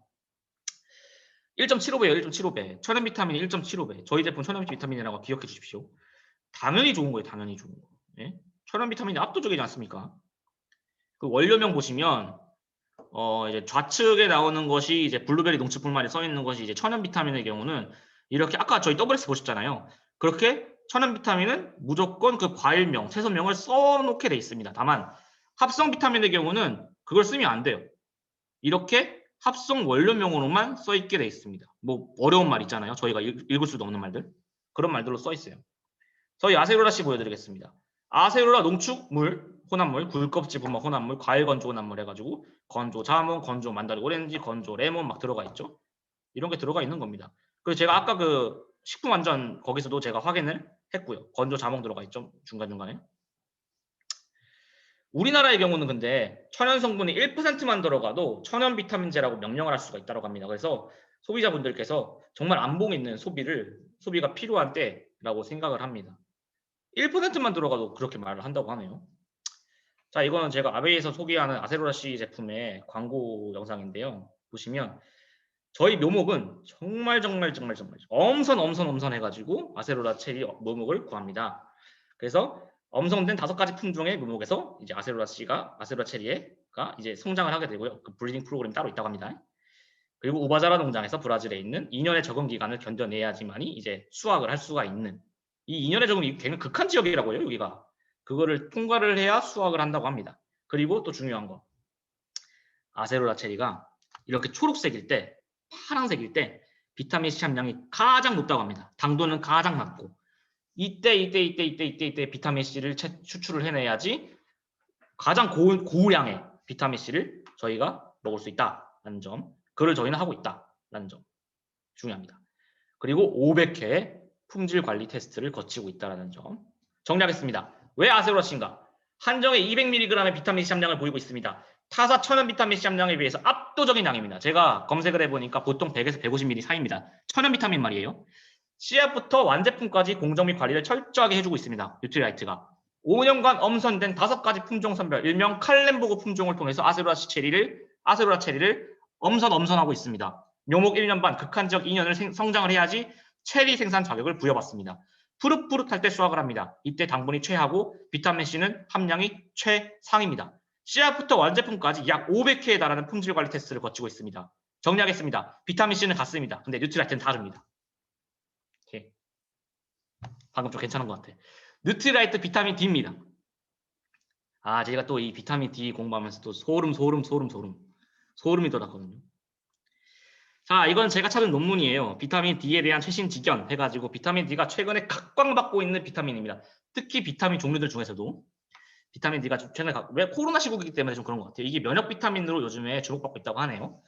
1.75배예요. 1.75배. 천연 비타민이 1.75배. 저희 제품 천연 비타민이라고 기억해 주십시오. 당연히 좋은 거예요. 당연히 좋은 거. 예? 천연 비타민이 압도적이지 않습니까? 그 원료명 보시면 이제 좌측에 나오는 것이 이제 블루베리 농축분말이 써 있는 것이 이제 천연 비타민의 경우는 이렇게 아까 저희 WS 보셨잖아요. 그렇게 천연 비타민은 무조건 그 과일명, 채소명을 써놓게 돼 있습니다. 다만 합성 비타민의 경우는 그걸 쓰면 안 돼요. 이렇게 합성 원료명으로만 써 있게 돼 있습니다. 뭐 어려운 말 있잖아요. 저희가 읽을 수도 없는 말들. 그런 말들로 써 있어요. 저희 아세로라 씨 보여드리겠습니다. 아세로라 농축물, 혼합물, 굴껍질 분말 혼합물, 과일 건조 혼합물 해가지고 건조 자몽, 건조 만다리 오렌지, 건조 레몬 막 들어가 있죠. 이런 게 들어가 있는 겁니다. 그래서 제가 아까 그 식품 안전 거기서도 제가 확인을 했고요. 건조 자몽 들어가 있죠. 중간중간에. 우리나라의 경우는 근데 천연 성분이 1%만 들어가도 천연 비타민제라고 명령을 할 수가 있다고 합니다. 그래서 소비자분들께서 정말 안봉 있는 소비가 필요한 때라고 생각을 합니다. 1%만 들어가도 그렇게 말을 한다고 하네요. 자, 이거는 제가 아베이에서 소개하는 아세로라 C 제품의 광고 영상인데요. 보시면 저희 묘목은 정말 엄선 해가지고 아세로라 체리 묘목을 구합니다. 그래서 엄선된 5가지 품종의 묘목에서 이제 아세로라 체리가 이제 성장을 하게 되고요. 그 브리딩 프로그램이 따로 있다고 합니다. 그리고 우바자라 농장에서 브라질에 있는 2년의 적응 기간을 견뎌내야지만이 이제 수확을 할 수가 있는 이 2년의 적응이 굉장히 극한 지역이라고 해요. 여기가 그거를 통과를 해야 수확을 한다고 합니다. 그리고 또 중요한 거 아세로라 체리가 이렇게 초록색일 때 파란색일 때 비타민 C 함량이 가장 높다고 합니다. 당도는 가장 낮고 이때 비타민 C를 추출을 해내야지 가장 고량의 비타민 C를 저희가 먹을 수 있다는 점, 그걸 저희는 하고 있다는 점 중요합니다. 그리고 500회 품질 관리 테스트를 거치고 있다는 점 정리하겠습니다. 왜 아세로라 C인가? 한정의 200mg의 비타민 C 함량을 보이고 있습니다. 타사 천연 비타민 C 함량에 비해서 압도적인 양입니다. 제가 검색을 해보니까 보통 100에서 150mg 사이입니다. 천연 비타민 말이에요. 씨앗부터 완제품까지 공정 및 관리를 철저하게 해주고 있습니다. 뉴트리라이트가 5년간 엄선된 5가지 품종 선별, 일명 칼렌보고 품종을 통해서 아세로라 체리를 엄선하고 있습니다. 묘목 1년 반, 극한 지역 2년을 성장을 해야지 체리 생산 자격을 부여받습니다. 푸릇푸릇할 때 수확을 합니다. 이때 당분이 최하고 비타민 C는 함량이 최상입니다. 씨앗부터 완제품까지 약 500회에 달하는 품질 관리 테스트를 거치고 있습니다. 정리하겠습니다. 비타민 C는 같습니다. 근데 뉴트리라이트는 다릅니다. 방금 좀 괜찮은 것 같아. 뉴트리라이트 비타민 D입니다. 아, 제가 또 이 비타민 D 공부하면서 또 소름이 돋았거든요. 자, 이건 제가 찾은 논문이에요. 비타민 D에 대한 최신 지견 해가지고 비타민 D가 최근에 각광받고 있는 비타민입니다. 특히 비타민 종류들 중에서도 비타민 D가 최근에 왜 코로나 시국이기 때문에 좀 그런 것 같아요. 이게 면역 비타민으로 요즘에 주목받고 있다고 하네요.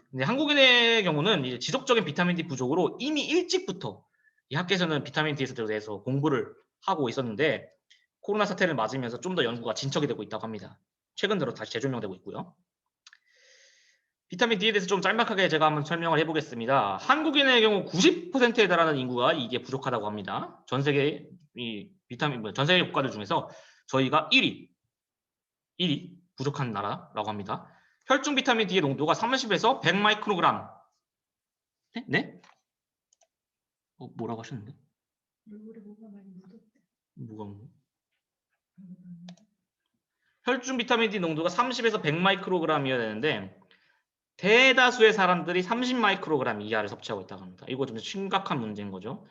근데 한국인의 경우는 이제 지속적인 비타민 D 부족으로 이미 일찍부터 이 학계에서는 비타민 D에 대해서 공부를 하고 있었는데 코로나 사태를 맞으면서 좀 더 연구가 진척이 되고 있다고 합니다. 최근 들어 다시 재조명되고 있고요. 비타민 D에 대해서 좀 짤막하게 제가 한번 설명을 해보겠습니다. 한국인의 경우 90%에 달하는 인구가 이게 부족하다고 합니다. 전 세계 전 세계 국가들 중에서 저희가 1위 부족한 나라라고 합니다. 혈중 비타민 D의 농도가 30에서 100 마이크로그램. 네? 뭐라고 하셨는데? 뭐가 혈중 비타민 D 농도가 30에서 100 마이크로그램이어야 되는데 대다수의 사람들이 30 마이크로그램 이하를 섭취하고 있다고 합니다. 이거 좀 심각한 문제인 거죠.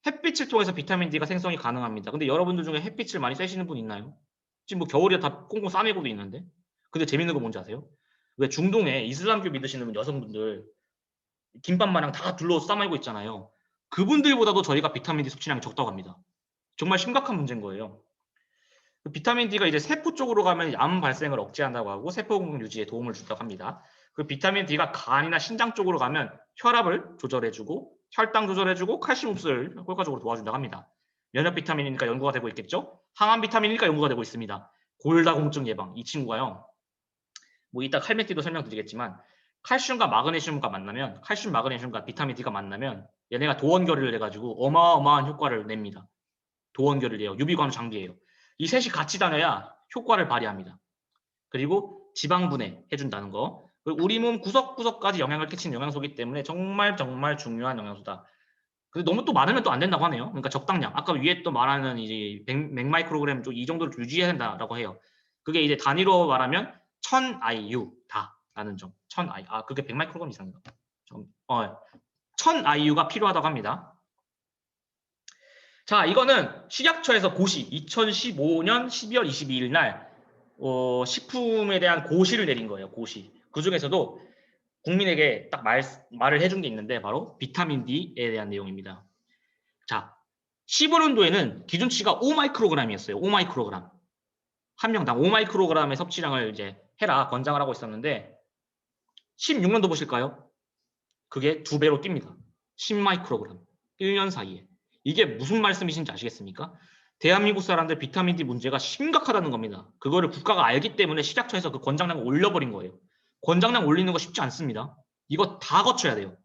햇빛을 통해서 비타민 D가 생성이 가능합니다. 근데 여러분들 중에 햇빛을 많이 쐬시는 분 있나요? 지금 뭐 겨울에 다 꽁꽁 싸매고도 있는데. 근데 재밌는 거 뭔지 아세요? 왜 중동에 이슬람교 믿으시는 여성분들 김밥 마냥 다 둘러 싸매고 있잖아요. 그분들보다도 저희가 비타민 D 섭취량이 적다고 합니다. 정말 심각한 문제인 거예요. 비타민 D가 이제 세포 쪽으로 가면 암 발생을 억제한다고 하고 세포 공급 유지에 도움을 준다고 합니다. 그 비타민 D가 간이나 신장 쪽으로 가면 혈압을 조절해주고 혈당 조절해주고 칼슘 흡수를 효과적으로 도와준다고 합니다. 면역 비타민이니까 연구가 되고 있겠죠? 항암 비타민이니까 연구가 되고 있습니다. 골다공증 예방. 이 친구가요. 뭐 이따 칼메티도 설명드리겠지만 칼슘과 마그네슘과 만나면 칼슘, 마그네슘과 비타민 D가 만나면 얘네가 도원결의를 해가지고 어마어마한 효과를 냅니다. 도원결의래요. 유비관우 장비예요. 이 셋이 같이 다녀야 효과를 발휘합니다. 그리고 지방 분해 해준다는 거. 우리 몸 구석구석까지 영향을 끼치는 영양소이기 때문에 정말 중요한 영양소다. 근데 너무 또 많으면 또 안 된다고 하네요. 그러니까 적당량. 아까 위에 또 말하는 이제 100 마이크로그램 이 정도를 유지해야 된다라고 해요. 그게 이제 단위로 말하면 1000 IU다라는 점. 1000 IU. 아, 그게 100 마이크로그램 이상인가? 1000 IU가 필요하다고 합니다. 자, 이거는 식약처에서 고시 2015년 12월 22일 날 식품에 대한 고시를 내린 거예요. 고시. 그 중에서도 국민에게 딱 말을 해준 게 있는데 바로 비타민 D에 대한 내용입니다. 자, 15년도에는 기준치가 5마이크로그램이었어요. 5마이크로그램. 한 명당 5마이크로그램의 섭취량을 이제 해라 권장을 하고 있었는데 16년도 보실까요? 그게 2배로 뜁니다. 10마이크로그램. 1년 사이에. 이게 무슨 말씀이신지 아시겠습니까? 대한민국 사람들 비타민 D 문제가 심각하다는 겁니다. 그거를 국가가 알기 때문에 식약처에서 그 권장량을 올려버린 거예요. 권장량 올리는 거 쉽지 않습니다. 이거 다 거쳐야 돼요.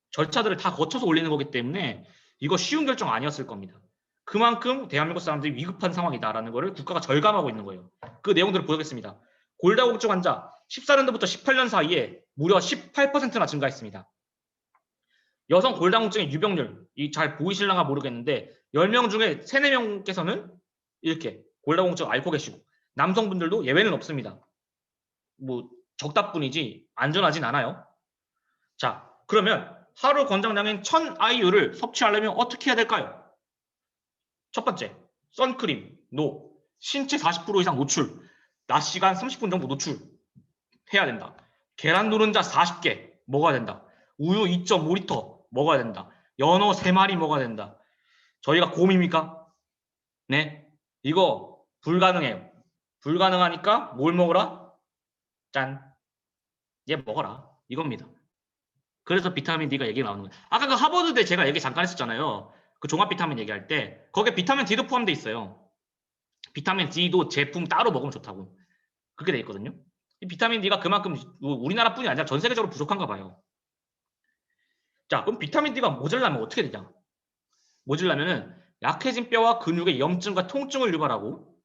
절차들을 다 거쳐서 올리는 거기 때문에 이거 쉬운 결정 아니었을 겁니다. 그만큼 대한민국 사람들이 위급한 상황이다라는 거를 국가가 절감하고 있는 거예요. 그 내용들을 보겠습니다. 골다공증 환자 14년도부터 18년 사이에 무려 18%나 증가했습니다. 여성 골다공증의 유병률, 잘 보이실랑가 모르겠는데 10명 중에 3, 4명께서는 이렇게 골다공증 앓고 계시고 남성분들도 예외는 없습니다. 뭐 적다 뿐이지 안전하진 않아요. 자, 그러면 하루 권장량인 1000 IU를 섭취하려면 어떻게 해야 될까요? 첫 번째, 선크림, 노, 신체 40% 이상 노출, 낮 시간 30분 정도 노출해야 된다. 계란 노른자 40개 먹어야 된다. 우유 2.5리터 먹어야 된다. 연어 3마리 먹어야 된다. 저희가 곰입니까? 네, 이거 불가능해요. 불가능하니까 뭘 먹어라? 짠, 얘 먹어라. 이겁니다. 그래서 비타민 D가 얘기가 나오는 거예요. 아까 그 하버드대 제가 얘기 잠깐 했었잖아요. 그 종합 비타민 얘기할 때 거기에 비타민 D도 포함되어 있어요. 비타민 D도 제품 따로 먹으면 좋다고 그렇게 돼 있거든요. 이 비타민 D가 그만큼 우리나라뿐이 아니라 전 세계적으로 부족한가 봐요. 자, 그럼 비타민 D가 모자라면 어떻게 되냐? 모자라면은 약해진 뼈와 근육의 염증과 통증을 유발하고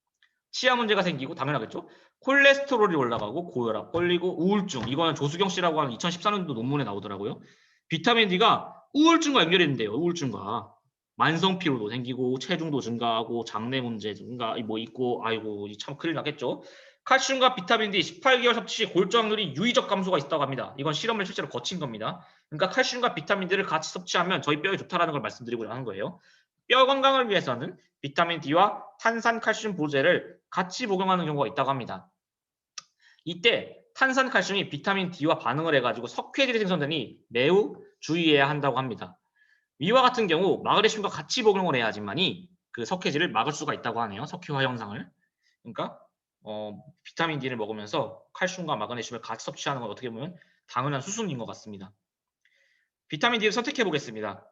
치아 문제가 생기고 당연하겠죠. 콜레스테롤이 올라가고 고혈압, 걸리고 우울증. 이거는 조수경 씨라고 하는 2014년도 논문에 나오더라고요. 비타민 D가 우울증과 연결이 된대요. 우울증과. 만성 피로도 생기고 체중도 증가하고 장내 문제 증가 뭐 있고 아이고 참 큰일 나겠죠. 칼슘과 비타민 D 18개월 섭취 시 골저항률이 유의적 감소가 있다고 합니다. 이건 실험을 실제로 거친 겁니다. 그러니까 칼슘과 비타민 D를 같이 섭취하면 저희 뼈에 좋다라는 걸 말씀드리고자 하는 거예요. 뼈 건강을 위해서는 비타민 D와 탄산 칼슘 보제를 같이 복용하는 경우가 있다고 합니다. 이때 탄산 칼슘이 비타민 D와 반응을 해가지고 석회질이 생성되니 매우 주의해야 한다고 합니다. 위와 같은 경우 마그네슘과 같이 복용을 해야지만이 그 석회질을 막을 수가 있다고 하네요. 석회화 현상을. 그러니까 비타민 D를 먹으면서 칼슘과 마그네슘을 같이 섭취하는 건 어떻게 보면 당연한 수순인 것 같습니다. 비타민 D를 선택해 보겠습니다.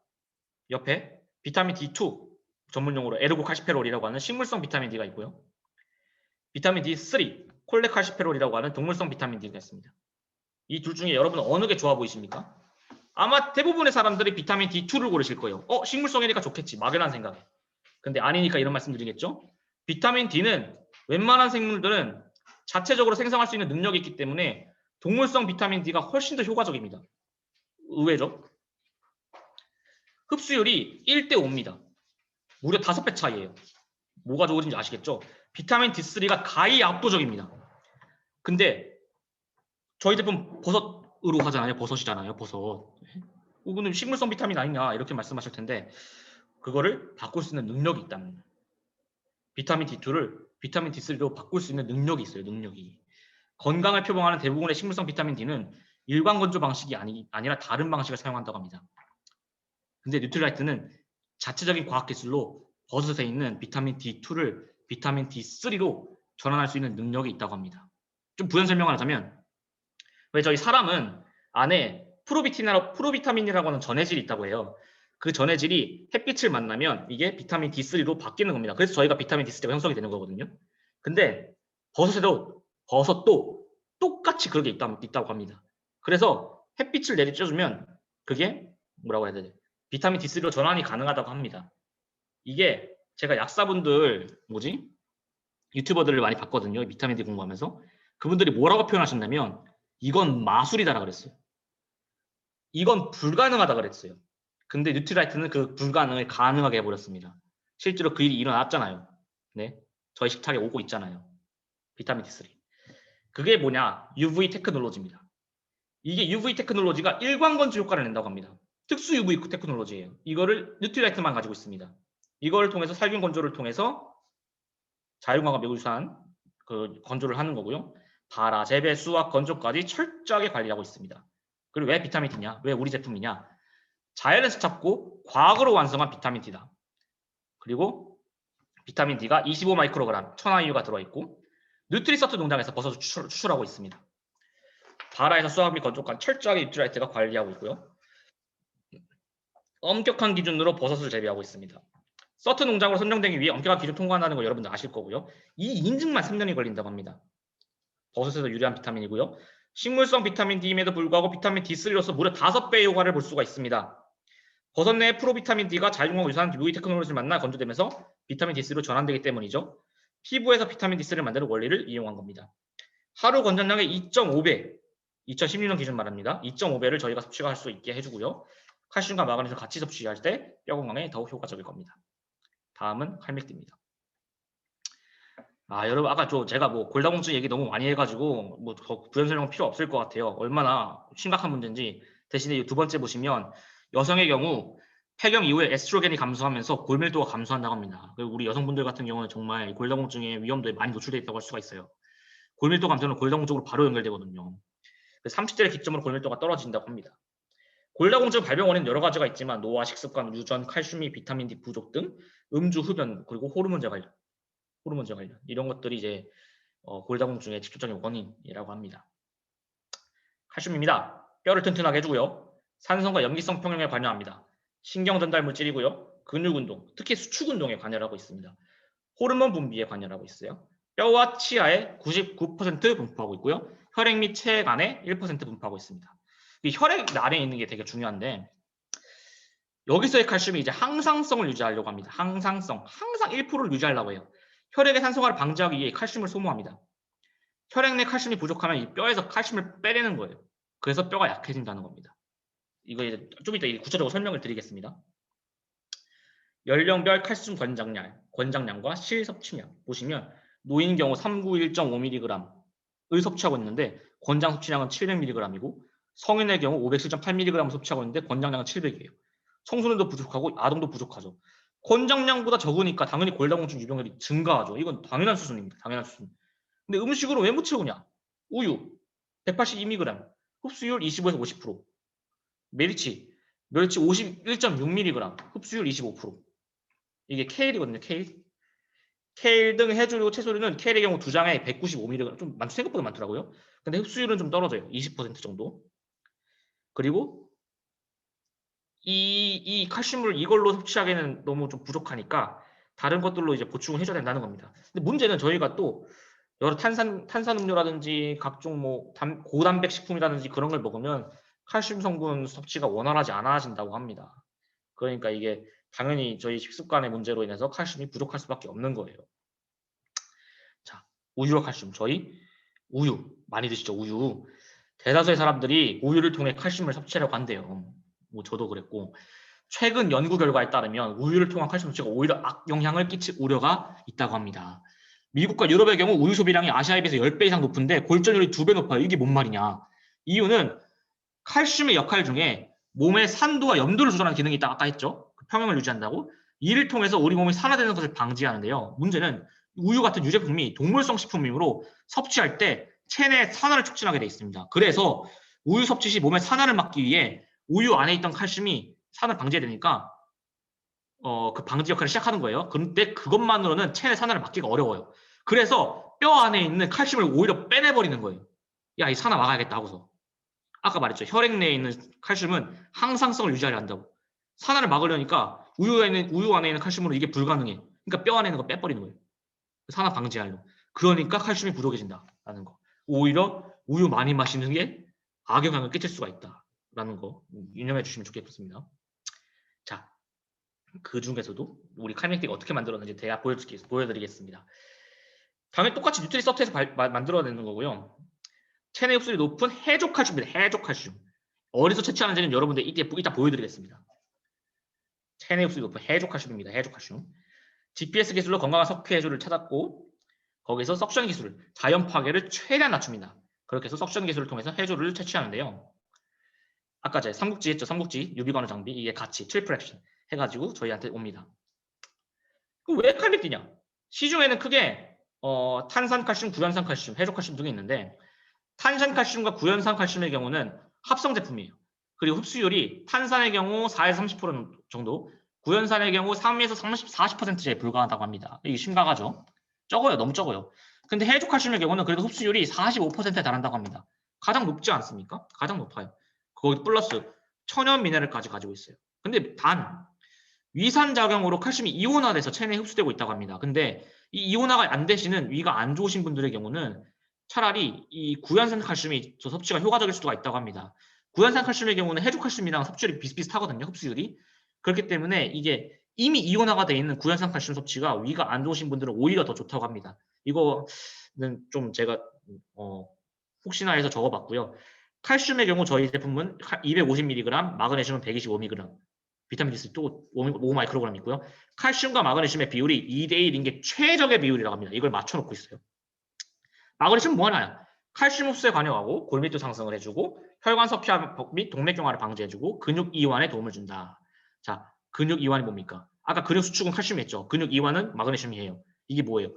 옆에 비타민 D2 전문용어로 에르고칼시페롤이라고 하는 식물성 비타민 D가 있고요. 비타민 D3 콜레칼시페롤이라고 하는 동물성 비타민 D가 있습니다. 이 둘 중에 여러분은 어느 게 좋아 보이십니까? 아마 대부분의 사람들이 비타민 D2를 고르실 거예요. 식물성이니까 좋겠지. 막연한 생각에. 근데 아니니까 이런 말씀 드리겠죠. 비타민 D는 웬만한 생물들은 자체적으로 생성할 수 있는 능력이 있기 때문에 동물성 비타민 D가 훨씬 더 효과적입니다. 의외죠? 흡수율이 1대5입니다. 무려 5배 차이예요. 뭐가 좋은지 아시겠죠? 비타민 D3가 가히 압도적입니다. 근데 저희 제품 버섯으로 하잖아요. 버섯이잖아요. 버섯. 이거는 식물성 비타민 아니냐 이렇게 말씀하실 텐데 그거를 바꿀 수 있는 능력이 있다는 거예요. 비타민 D2를 비타민 D3로 바꿀 수 있는 능력이 있어요. 능력이. 건강을 표방하는 대부분의 식물성 비타민 D는 일반 건조 방식이 아니라 다른 방식을 사용한다고 합니다. 근데 뉴트리라이트는 자체적인 과학 기술로 버섯에 있는 비타민 D2를 비타민 D3로 전환할 수 있는 능력이 있다고 합니다. 좀 부연 설명을 하자면 왜 저희 사람은 안에 프로비타민이라고 하는 전해질이 있다고 해요. 그 전해질이 햇빛을 만나면 이게 비타민 D3로 바뀌는 겁니다. 그래서 저희가 비타민 D3가 형성이 되는 거거든요. 근데 버섯도 똑같이 그렇게 있다고 합니다. 그래서 햇빛을 내리쬐주면 그게 뭐라고 해야 되지? 비타민 D3로 전환이 가능하다고 합니다. 이게 제가 약사분들 유튜버들을 많이 봤거든요. 비타민 D 공부하면서. 그분들이 뭐라고 표현하셨냐면 이건 마술이다라 그랬어요. 이건 불가능하다 그랬어요. 근데 뉴트리라이트는 그 불가능을 가능하게 해버렸습니다. 실제로 그 일이 일어났잖아요. 네, 저희 식탁에 오고 있잖아요. 비타민 D3. 그게 뭐냐? UV 테크놀로지입니다. 이게 UV 테크놀로지가 일광건조 효과를 낸다고 합니다. 특수 UV 테크놀로지예요. 이거를 뉴트리라이트만 가지고 있습니다. 이걸 통해서 살균 건조를 통해서 자율광과 매우유산 그 건조를 하는 거고요. 발화, 재배, 수확, 건조까지 철저하게 관리하고 있습니다. 그리고 왜 비타민 D냐? 왜 우리 제품이냐? 자연에서 찾고 과학으로 완성한 비타민 D다. 그리고 비타민 D가 25 마이크로그램 천화유가 들어있고 뉴트리서트 농장에서 버섯을 추출하고 있습니다. 발화에서 수확 및 건조까지 철저하게 뉴트리라이트가 관리하고 있고요. 엄격한 기준으로 버섯을 재배하고 있습니다. 서트 농장으로 선정되기 위해 엄격한 기준 통과한다는 거 여러분들 아실 거고요. 이 인증만 3년이 걸린다고 합니다. 버섯에서 유리한 비타민이고요. 식물성 비타민 D임에도 불구하고 비타민 D3로서 무려 5배의 효과를 볼 수가 있습니다. 버섯 내의 프로비타민 D가 자율광과 유사한 UV 테크놀로지를 만나 건조되면서 비타민 D3로 전환되기 때문이죠. 피부에서 비타민 D3를 만드는 원리를 이용한 겁니다. 하루 권장량의 2.5배, 2016년 기준 말합니다. 2.5배를 저희가 섭취할 수 있게 해주고요. 칼슘과 마그네슘 같이 섭취할 때 뼈 건강에 더욱 효과적일 겁니다. 다음은 칼맥디입니다. 여러분 아까 제가 골다공증 얘기 너무 많이 해가지고 더 부연 설명 필요 없을 것 같아요. 얼마나 심각한 문제인지. 대신에 두 번째 보시면 여성의 경우 폐경 이후에 에스트로겐이 감소하면서 골밀도가 감소한다고 합니다. 그리고 우리 여성분들 같은 경우는 정말 골다공증의 위험도에 많이 노출되어 있다고 할 수가 있어요. 골밀도 감소는 골다공증으로 바로 연결되거든요. 30대를 기점으로 골밀도가 떨어진다고 합니다. 골다공증 발병 원인은 여러 가지가 있지만 노화, 식습관, 유전, 칼슘이 비타민 D 부족 등 음주, 흡연, 그리고 호르몬제 관련 이런 것들이 이제 골다공증의 직접적인 원인이라고 합니다. 칼슘입니다. 뼈를 튼튼하게 해주고요. 산성과 염기성 평형에 관여합니다. 신경 전달 물질이고요. 근육 운동, 특히 수축 운동에 관여하고 있습니다. 호르몬 분비에 관여하고 있어요. 뼈와 치아에 99% 분포하고 있고요. 혈액 및 체액 안에 1% 분포하고 있습니다. 이 혈액 안에 있는 게 되게 중요한데 여기서의 칼슘이 이제 항상성을 유지하려고 합니다. 항상 1%를 유지하려고 해요. 혈액의 산소화를 방지하기 위해 칼슘을 소모합니다. 혈액 내 칼슘이 부족하면 이 뼈에서 칼슘을 빼내는 거예요. 그래서 뼈가 약해진다는 겁니다. 이거 이제 좀 이따 구체적으로 설명을 드리겠습니다. 연령별 칼슘 권장량과 실 섭취량 보시면 노인 경우 391.5mg을 섭취하고 있는데 권장 섭취량은 700mg이고 성인의 경우 507.8mg을 섭취하고 있는데 권장량은 700이에요. 청소년도 부족하고 아동도 부족하죠. 권장량보다 적으니까 당연히 골다공증 유병률이 증가하죠. 이건 당연한 수준입니다. 당연한 수준. 근데 음식으로 왜 못 채우냐? 우유 182mg, 흡수율 25에서 50%. 멸치 51.6mg, 흡수율 25%. 이게 케일이거든요. 케일 등 해조류, 채소류는 케일의 경우 2장에 195mg, 좀 생각보다 많더라고요. 근데 흡수율은 좀 떨어져요. 20% 정도. 그리고 이 칼슘을 이걸로 섭취하기에는 너무 좀 부족하니까 다른 것들로 이제 보충을 해줘야 된다는 겁니다. 근데 문제는 저희가 또 여러 탄산음료라든지 각종 고단백 식품이라든지 그런 걸 먹으면 칼슘 성분 섭취가 원활하지 않아진다고 합니다. 그러니까 이게 당연히 저희 식습관의 문제로 인해서 칼슘이 부족할 수밖에 없는 거예요. 자, 우유와 칼슘. 저희 우유 많이 드시죠? 우유. 대다수의 사람들이 우유를 통해 칼슘을 섭취하려고 한대요. 저도 그랬고 최근 연구 결과에 따르면 우유를 통한 칼슘 섭취가 오히려 악영향을 끼칠 우려가 있다고 합니다. 미국과 유럽의 경우 우유 소비량이 아시아에 비해서 10배 이상 높은데 골전율이 2배 높아요. 이게 뭔 말이냐. 이유는 칼슘의 역할 중에 몸의 산도와 염도를 조절하는 기능이 있다고 아까 했죠. 그 평형을 유지한다고. 이를 통해서 우리 몸이 산화되는 것을 방지하는데요. 문제는 우유 같은 유제품이 동물성 식품이므로 섭취할 때 체내 산화를 촉진하게 돼 있습니다. 그래서 우유 섭취 시 몸의 산화를 막기 위해 우유 안에 있던 칼슘이 산화를 방지해야 되니까 그 방지 역할을 시작하는 거예요. 그런데 그것만으로는 체내 산화를 막기가 어려워요. 그래서 뼈 안에 있는 칼슘을 오히려 빼내버리는 거예요. 야, 이 산화 막아야겠다 하고서. 아까 말했죠. 혈액 내에 있는 칼슘은 항상성을 유지하려 한다고. 산화를 막으려니까 우유 안에 있는 칼슘으로 이게 불가능해. 그러니까 뼈 안에 있는 거 빼버리는 거예요. 산화 방지하려. 그러니까 칼슘이 부족해진다라는 거. 오히려 우유 많이 마시는 게 악영향을 끼칠 수가 있다라는 거 유념해 주시면 좋겠습니다. 자, 그 중에서도 우리 칼맥틱 어떻게 만들었는지 대략 보여드리겠습니다. 당연히 똑같이 뉴트리서프트에서 만들어내는 거고요. 체내 흡수율이 높은 해족칼슘입니다. 해족칼슘. 어디서 채취하는지는 여러분들 이따 보여드리겠습니다. 체내 흡수율이 높은 해족칼슘입니다. 해족칼슘. GPS 기술로 건강한 석회 해조를 찾았고 거기서 석션 기술, 자연 파괴를 최대한 낮춥니다. 그렇게 해서 석션 기술을 통해서 해조를 채취하는데요. 아까 제가 삼국지 했죠. 삼국지 유비관우 장비 이게 같이 트리플 액션 해가지고 저희한테 옵니다. 왜 칼슘이냐? 시중에는 크게 탄산칼슘, 구연산칼슘, 해족칼슘 등이 있는데 탄산칼슘과 구연산칼슘의 경우는 합성 제품이에요. 그리고 흡수율이 탄산의 경우 4에서 30% 정도, 구연산의 경우 3에서 40%에 불과하다고 합니다. 이게 심각하죠. 적어요. 너무 적어요. 근데 해족칼슘의 경우는 그래도 흡수율이 45%에 달한다고 합니다. 가장 높지 않습니까? 가장 높아요. 거기 플러스 천연 미네랄까지 가지고 있어요. 근데 단 위산작용으로 칼슘이 이온화돼서 체내에 흡수되고 있다고 합니다. 근데 이 이온화가 안 되시는 위가 안 좋으신 분들의 경우는 차라리 이 구연산 칼슘이 저 섭취가 효과적일 수가 있다고 합니다. 구연산 칼슘의 경우는 해족칼슘이랑 섭취율이 비슷비슷하거든요. 흡수율이. 그렇기 때문에 이게 이미 이온화가 되어 있는 구연산 칼슘 섭취가 위가 안 좋으신 분들은 오히려 더 좋다고 합니다. 이거는 좀 제가 혹시나 해서 적어봤고요. 칼슘의 경우 저희 제품은 250mg, 마그네슘은 125mg, 비타민 D3 또 5마이크로그램 있고요. 칼슘과 마그네슘의 비율이 2대1인 게 최적의 비율이라고 합니다. 이걸 맞춰놓고 있어요. 마그네슘은 뭐하냐? 칼슘 흡수에 관여하고 골밀도 상승을 해주고 혈관 석회화 및 동맥경화를 방지해주고 근육 이완에 도움을 준다. 자, 근육 이완이 뭡니까? 아까 근육 수축은 칼슘이 했죠. 근육 이완은 마그네슘이에요. 이게 뭐예요?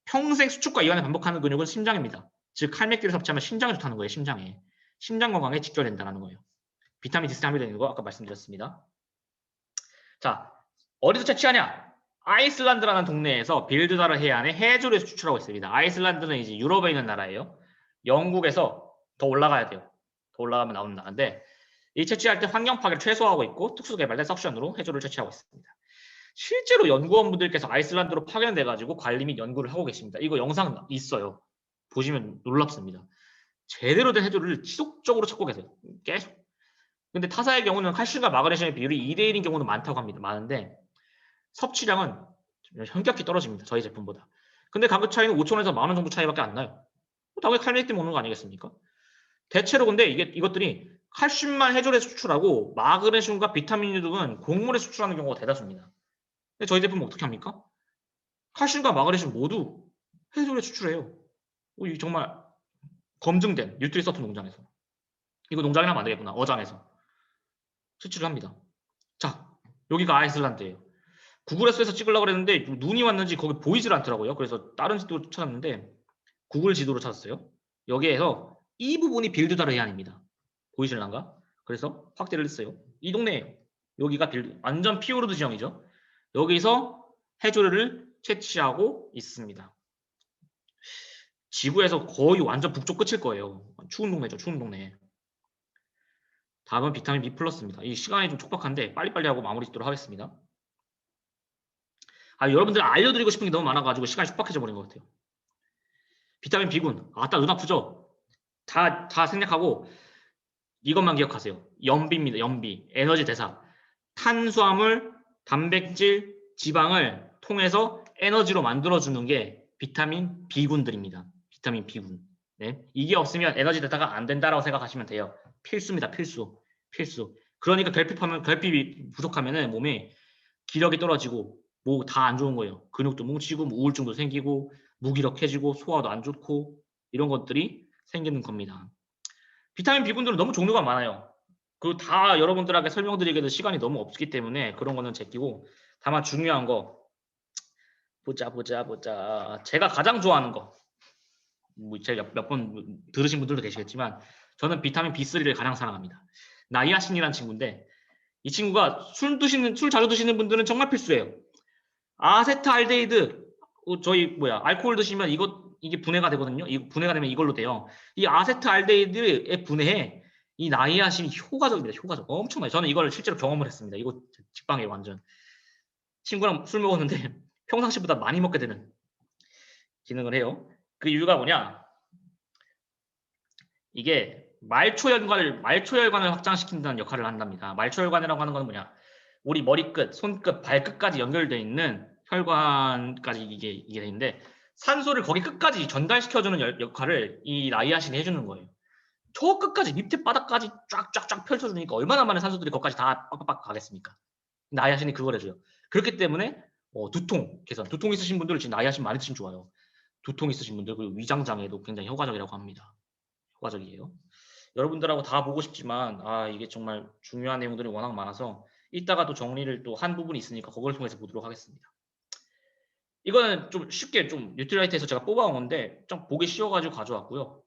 평생 수축과 이완을 반복하는 근육은 심장입니다. 즉 칼맥기를 섭취하면 심장이 좋다는 거예요. 심장에. 심장 건강에 직결된다는 거예요. 비타민 D3 함유되어 있는 거 아까 말씀드렸습니다. 자, 어디서 채취하냐? 아이슬란드라는 동네에서 빌드다르 해안에 해조를 수출하고 있습니다. 아이슬란드는 이제 유럽에 있는 나라예요. 영국에서 더 올라가야 돼요. 더 올라가면 나오는 나라인데 이 채취할 때 환경 파괴를 최소화하고 있고 특수 개발된 석션으로 해조를 채취하고 있습니다. 실제로 연구원분들께서 아이슬란드로 파견돼 가지고 관리 및 연구를 하고 계십니다. 이거 영상 있어요. 보시면 놀랍습니다. 제대로 된 해조를 지속적으로 찾고 계세요. 계속. 근데 타사의 경우는 칼슘과 마그네슘의 비율이 2대1인 경우는 많다고 합니다. 많은데 섭취량은 현격히 떨어집니다. 저희 제품보다. 근데 가격 차이는 5,000원에서 10,000원 정도 차이밖에 안 나요. 당연히 칼슘 먹는 거 아니겠습니까? 대체로 근데 이것들이 칼슘만 해조에 수출하고 마그네슘과 비타민 등은 곡물에 수출하는 경우가 대다수입니다. 근데 저희 제품은 어떻게 합니까? 칼슘과 마그네슘 모두 해조에 수출해요. 이 정말 검증된 뉴트리서프 농장에서. 이거 농장이나 하면 안 되겠구나. 어장에서. 수출을 합니다. 자, 여기가 아이슬란드예요. 구글 에서에서 찍으려고 그랬는데 눈이 왔는지 거기 보이질 않더라고요. 그래서 다른 지도 찾았는데 구글 지도로 찾았어요. 여기에서 이 부분이 빌드다르 해안입니다. 보이실란가? 그래서 확대를 했어요. 이 동네예요. 여기가 완전 피오르드 지형이죠. 여기서 해조류를 채취하고 있습니다. 지구에서 거의 완전 북쪽 끝일 거예요. 추운 동네죠. 추운 동네. 다음은 비타민 B 플러스입니다. 이 시간이 좀 촉박한데 빨리빨리 하고 마무리 짓도록 하겠습니다. 여러분들 알려드리고 싶은 게 너무 많아가지고 시간이 촉박해져 버린 것 같아요. 비타민 B군. 아따 눈 아프죠? 다 생략하고 이것만 기억하세요. 염비입니다. 염비. 에너지 대사. 탄수화물, 단백질, 지방을 통해서 에너지로 만들어주는 게 비타민 B군들입니다. 비타민 B군. 네. 이게 없으면 에너지 대사가 안 된다라고 생각하시면 돼요. 필수입니다. 필수. 그러니까 결핍이 부족하면은 몸에 기력이 떨어지고 뭐 다 안 좋은 거예요. 근육도 뭉치고 우울증도 생기고 무기력해지고 소화도 안 좋고 이런 것들이 생기는 겁니다. 비타민 B군들은 너무 종류가 많아요. 그 다 여러분들에게 설명드리기에도 시간이 너무 없기 때문에 그런 거는 제끼고 다만 중요한 거 보자. 제가 가장 좋아하는 거 뭐 제가 몇 번 들으신 분들도 계시겠지만 저는 비타민 B3를 가장 사랑합니다. 나이아신이라는 친구인데 이 친구가 술 자주 드시는 분들은 정말 필수예요. 아세트알데히드 저희 알코올 드시면 이게 분해가 되거든요. 이 분해가 되면 이걸로 돼요. 이 아세트알데히드에 분해해 이 나이아신이 효과적입니다. 효과적. 엄청나요. 저는 이걸 실제로 경험을 했습니다. 이거 직방에 완전 친구랑 술 먹었는데 평상시보다 많이 먹게 되는 기능을 해요. 그 이유가 뭐냐? 이게 말초혈관을 확장시킨다는 역할을 한답니다. 말초혈관이라고 하는 건 뭐냐? 우리 머리끝, 손끝, 발끝까지 연결되어 있는 혈관까지 이게 되는데 산소를 거기 끝까지 전달시켜주는 역할을 이 나이아신이 해주는 거예요. 저 끝까지 밑에 바닥까지 쫙쫙쫙 펼쳐주니까 얼마나 많은 산소들이 거기까지 다 빡빡 가겠습니까? 나이아신이 그걸 해줘요. 그렇기 때문에 두통 개선, 두통 있으신 분들 지금 나이아신 많이 드시면 좋아요. 두통 있으신 분들 그리고 위장장애도 굉장히 효과적이라고 합니다. 효과적이에요. 여러분들하고 다 보고 싶지만 이게 정말 중요한 내용들이 워낙 많아서 이따가 또 정리를 또 한 부분이 있으니까 그걸 통해서 보도록 하겠습니다. 이거는 좀 쉽게 좀 뉴트리라이트에서 제가 뽑아온 건데 좀 보기 쉬워가지고 가져왔고요.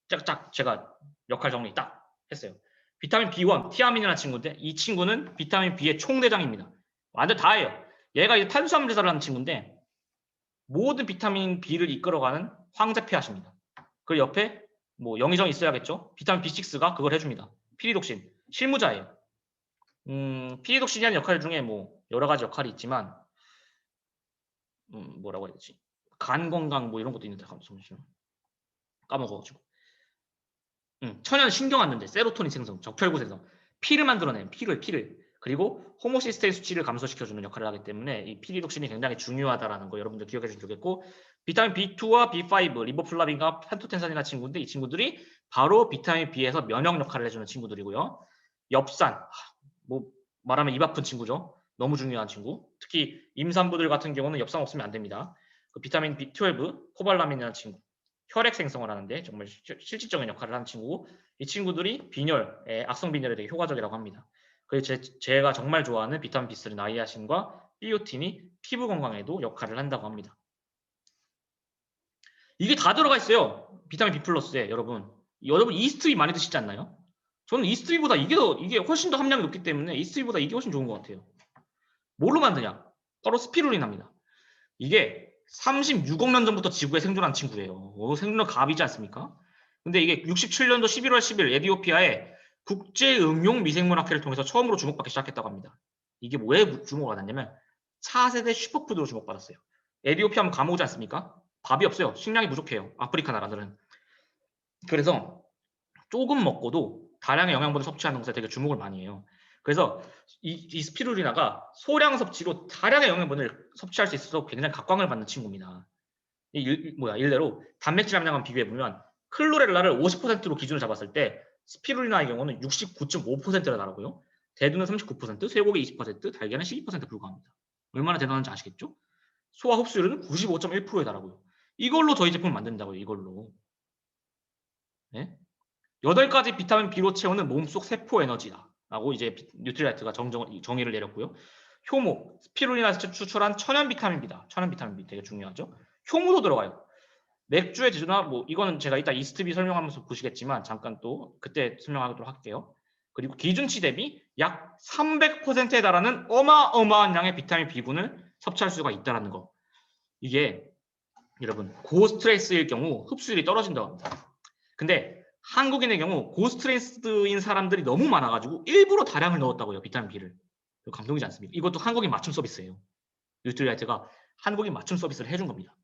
짝짝 제가 역할 정리 딱 했어요. 비타민 B1, 티아민이라는 친구인데 이 친구는 비타민 B의 총대장입니다. 완전 다예요. 얘가 이제 탄수화물 하는 친구인데 모든 비타민 B를 이끌어가는 황제폐하십니다. 그리고 옆에 뭐 영의정이 있어야겠죠. 비타민 B6가 그걸 해줍니다. 피리독신 실무자예요. 피리독신이라는 역할 중에 뭐 여러 가지 역할이 있지만 뭐라고 해야 되지? 간 건강 뭐 이런 것도 있는데 잠시만 까먹어가지고. 천연 신경안정제, 세로토닌 생성, 적혈구 생성, 피를 만들어내는 피를 그리고 호모시스테인 수치를 감소시켜주는 역할을 하기 때문에 이 피리독신이 굉장히 중요하다라는 거 여러분들 기억해 주시면 좋겠고 비타민 B2와 B5, 리보플라빈과 판토텐산이라는 친구인데 이 친구들이 바로 비타민 B에서 면역 역할을 해주는 친구들이고요. 엽산, 뭐 말하면 입 아픈 친구죠. 너무 중요한 친구. 특히 임산부들 같은 경우는 엽산 없으면 안 됩니다. 그 비타민 B12, 코발라민이라는 친구. 혈액 생성을 하는데 정말 실질적인 역할을 하는 친구고 이 친구들이 빈혈, 악성 빈혈에 되게 효과적이라고 합니다. 그래서 제가 정말 좋아하는 비타민 B3 나이아신과 비오틴이 피부 건강에도 역할을 한다고 합니다. 이게 다 들어가 있어요. 비타민 B 플러스에 여러분 이스트비 많이 드시지 않나요? 저는 이스트비보다 이게 훨씬 더 함량이 높기 때문에 이스트비보다 이게 훨씬 좋은 것 같아요. 뭘로 만드냐? 바로 스피루리나입니다. 이게 36억 년 전부터 지구에 생존한 친구예요. 생존은 갑이지 않습니까? 근데 이게 67년도 11월 10일 에티오피아에 국제응용 미생물학회를 통해서 처음으로 주목받기 시작했다고 합니다. 이게 왜 주목을 받았냐면 차세대 슈퍼푸드로 주목받았어요. 에티오피아 하면 감오지 않습니까? 밥이 없어요. 식량이 부족해요. 아프리카 나라들은. 그래서 조금 먹고도 다량의 영양분을 섭취하는 것에 되게 주목을 많이 해요. 그래서 이 스피루리나가 소량 섭취로 다량의 영양분을 섭취할 수 있어서 굉장히 각광을 받는 친구입니다. 일례로 단백질 함량을 비교해보면 클로렐라를 50%로 기준을 잡았을 때 스피루리나의 경우는 69.5%나 나라고요. 대두는 39%, 쇠고기 20%, 달걀은 12%에 불과합니다. 얼마나 대단한지 아시겠죠? 소화 흡수율은 95.1%에 달하고요. 이걸로 저희 제품을 만든다고요. 이걸로. 네? 8가지 비타민 B로 채우는 몸속 세포 에너지다라고 이제 뉴트리라이트가 정의를 내렸고요. 효모, 스피루리나에서 추출한 천연 비타민 B다. 천연 비타민 B 되게 중요하죠. 효모도 들어가요. 맥주의 제조나 뭐 이거는 제가 이따 이스트비 설명하면서 보시겠지만 잠깐 또 그때 설명하도록 할게요. 그리고 기준치 대비 약 300%에 달하는 어마어마한 양의 비타민 B군을 섭취할 수가 있다는 거. 이게 여러분 고스트레스일 경우 흡수율이 떨어진다고 합니다. 근데 한국인의 경우 고스트레스인 사람들이 너무 많아가지고 일부러 다량을 넣었다고요. 비타민 B를. 감동이지 않습니까? 이것도 한국인 맞춤 서비스예요. 뉴트리라이트가 한국인 맞춤 서비스를 해준 겁니다.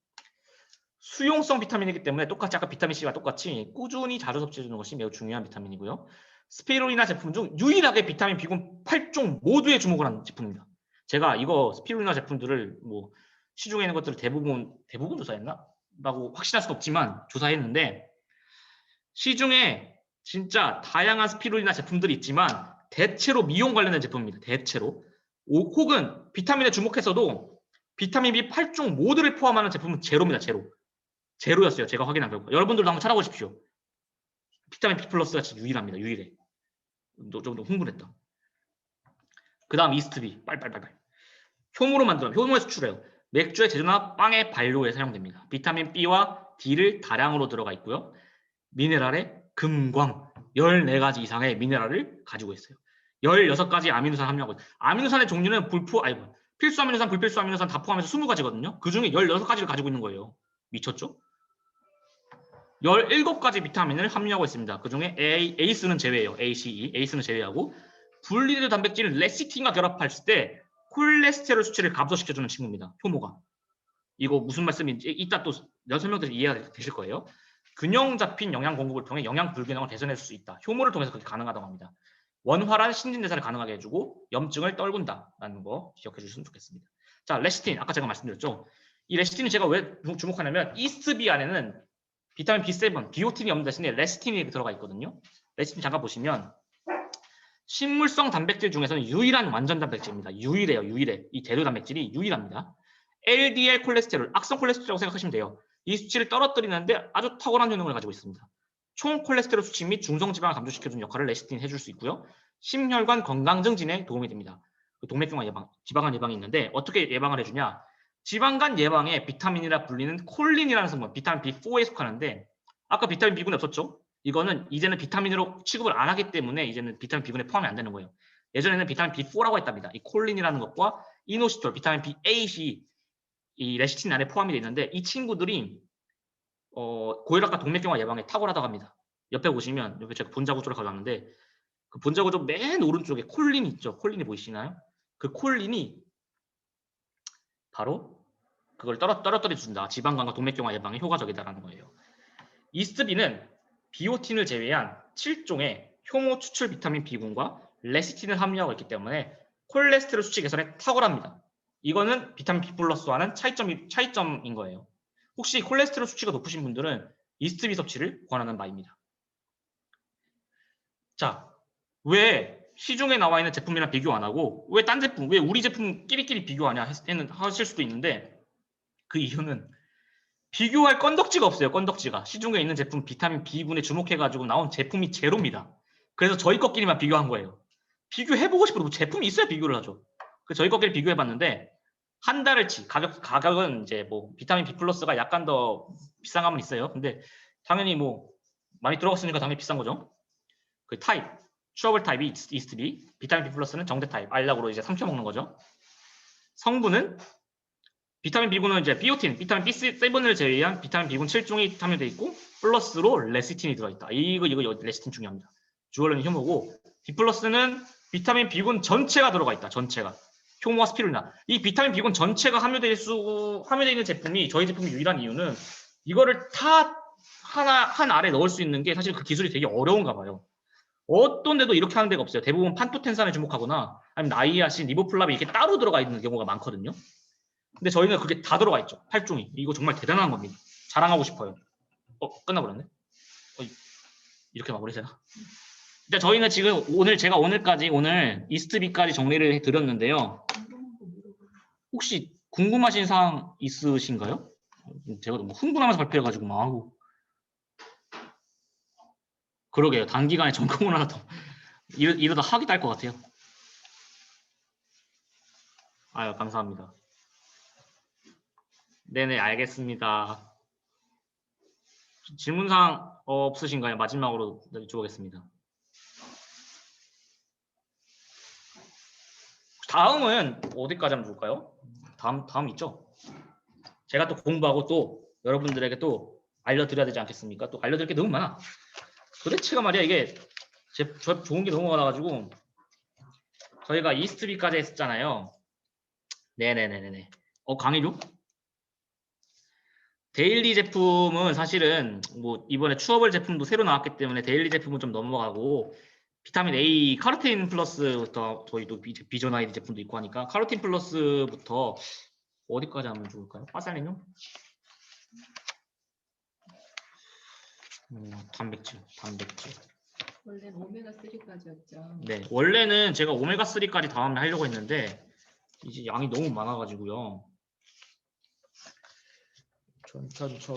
수용성 비타민이기 때문에 똑같이 아까 비타민 C와 똑같이 꾸준히 자주 섭취해주는 것이 매우 중요한 비타민이고요. 스피루리나 제품 중 유일하게 비타민 B군 8종 모두에 주목을 한 제품입니다. 제가 이거 스피루리나 제품들을 뭐 시중에 있는 것들을 대부분 조사했나? 라고 확신할 수는 없지만 조사했는데 시중에 진짜 다양한 스피루리나 제품들이 있지만 대체로 미용 관련된 제품입니다. 대체로. 혹은 비타민에 주목해서도 비타민 B 8종 모두를 포함하는 제품은 제로입니다. 제로였어요. 제가 확인한 결과. 여러분들도 한번 찾아보십시오. 비타민 B 플러스가 진짜 유일합니다. 유일해. 좀 더 흥분했다. 그 다음 이스트비. 빨빨빨빨. 효모로 만들어 효모에 수출해요. 맥주의 제조나 빵의 발효에 사용됩니다. 비타민 B와 D를 다량으로 들어가 있고요. 미네랄에 금광 14가지 이상의 미네랄을 가지고 있어요. 16가지 아미노산 함유하고 있어요. 아미노산의 종류는 필수 아미노산, 불필수 아미노산 다 포함해서 20가지거든요. 그 중에 16가지를 가지고 있는 거예요. 미쳤죠? 17가지 비타민을 함유하고 있습니다. 그 중에 ACE는 제외해요. ACE는 제외하고 분리된 단백질 레시틴과 결합했을 때 콜레스테롤 수치를 감소시켜주는 친구입니다. 효모가. 이거 무슨 말씀인지 이따 또 설명드리면 이해가 되실 거예요. 균형 잡힌 영양 공급을 통해 영양 불균형을 개선해 줄 수 있다. 효모를 통해서 그렇게 가능하다고 합니다. 원활한 신진대사를 가능하게 해주고 염증을 떨군다라는 거 기억해 주시면 좋겠습니다. 자, 레시틴 아까 제가 말씀드렸죠. 이 레시틴을 제가 왜 주목하냐면 이스트비 안에는 비타민 B7, 비오틴이 없는 대신에 레시틴이 들어가 있거든요. 레시틴 잠깐 보시면 식물성 단백질 중에서는 유일한 완전 단백질입니다. 유일해요. 이 대두 단백질이 유일합니다. LDL 콜레스테롤, 악성 콜레스테롤이라고 생각하시면 돼요. 이 수치를 떨어뜨리는데 아주 탁월한 효능을 가지고 있습니다. 총 콜레스테롤 수치 및 중성지방을 감소시켜주는 역할을 레시틴이 해줄 수 있고요. 심혈관 건강 증진에 도움이 됩니다. 동맥경화 예방, 지방간 예방이 있는데 어떻게 예방을 해주냐? 지방간 예방에 비타민이라 불리는 콜린이라는 성분, 비타민 B4에 속하는데 아까 비타민 B군이 없었죠? 이거는 이제는 비타민으로 취급을 안 하기 때문에 이제는 비타민 B군에 포함이 안 되는 거예요. 예전에는 비타민 B4라고 했답니다. 이 콜린이라는 것과 이노시톨, 비타민 B8이 이 레시틴 안에 포함이 되어 있는데 이 친구들이 고혈압과 동맥경화 예방에 탁월하다고 합니다. 옆에 보시면 옆에 제가 분자 구조를 가져왔는데 그 분자 구조 맨 오른쪽에 콜린이 있죠. 콜린이 보이시나요? 그 콜린이 바로 그걸 떨어뜨려 준다. 지방간과 동맥경화 예방에 효과적이다라는 거예요. 이스트비는 비오틴을 제외한 7종의 효모 추출 비타민 B군과 레시틴을 함유하고 있기 때문에 콜레스테롤 수치 개선에 탁월합니다. 이거는 비타민 B 플러스와는 차이점인 거예요. 혹시 콜레스테롤 수치가 높으신 분들은 이스트비 섭취를 권하는 바입니다. 자, 왜 시중에 나와 있는 제품이랑 비교 안 하고 왜 딴 제품, 왜 우리 제품 끼리끼리 비교하냐 하실 수도 있는데 그 이유는 비교할 건덕지가 없어요. 건덕지가. 시중에 있는 제품 비타민 B군에 주목해가지고 나온 제품이 제로입니다. 그래서 저희 것끼리만 비교한 거예요. 비교해보고 싶어도 제품이 있어야 비교를 하죠. 그래서 저희 것끼리 비교해봤는데 한 달을치 가격은 이제 뭐 비타민 B 플러스가 약간 더 비싼 감은 있어요. 근데 당연히 뭐 많이 들어갔으니까 당연히 비싼 거죠. 그 타입, 추어블 타입이 이스트비, 비타민 B 플러스는 정제 타입, 알약으로 이제 삼켜 먹는 거죠. 성분은 비타민 B군은 이제 비오틴, 비타민 B7을 제외한 비타민 B군 7종이 함유되어 있고 플러스로 레시틴이 들어있다. 이거 레시틴 중요합니다. 주얼은 효모고 B 플러스는 비타민 B군 전체가 들어가 있다. 전체가. 효모와 스피루리나. 이 비타민 B군 전체가 함유되어 있는 제품이 저희 제품이 유일한 이유는 이거를 다 한 알에 넣을 수 있는 게 사실 그 기술이 되게 어려운가 봐요. 어떤 데도 이렇게 하는 데가 없어요. 대부분 판토텐산에 주목하거나 아니면 나이아신, 리보플라빈 이렇게 따로 들어가 있는 경우가 많거든요. 근데 저희는 그게 다 들어가 있죠. 8종이. 이거 정말 대단한 겁니다. 자랑하고 싶어요. 끝나버렸네. 이렇게 마무리되나? 일단 저희는 지금 제가 오늘 이스트비까지 정리를 해드렸는데요. 혹시 궁금하신 사항 있으신가요? 제가 너무 흥분하면서 발표해가지고 막 하고. 그러게요. 단기간에 전공을 하나 더 이러다 학위 딸 것 같아요. 아유, 감사합니다. 네네, 알겠습니다. 질문사항 없으신가요? 마지막으로 여쭤보겠습니다. 다음은 어디까지 하면 좋을까요? 다음 있죠? 제가 또 공부하고 또 여러분들에게 또 알려드려야 되지 않겠습니까? 또 알려드릴 게 너무 많아. 도대체가 말이야 이게 좋은 게 너무 많아가지고 저희가 이스트비까지 했었잖아요. 네네네네. 강의료? 데일리 제품은 사실은 뭐 이번에 추어블 제품도 새로 나왔기 때문에 데일리 제품은 좀 넘어가고 비타민 A 카로틴 플러스부터 저희도 비전 아이디 제품도 있고 하니까 카로틴 플러스부터 어디까지 하면 좋을까요? 파살린용? 단백질. 원래는 오메가3까지였죠. 네, 원래는 제가 오메가3까지 다음에 하려고 했는데 이제 양이 너무 많아가지고요. 천천천.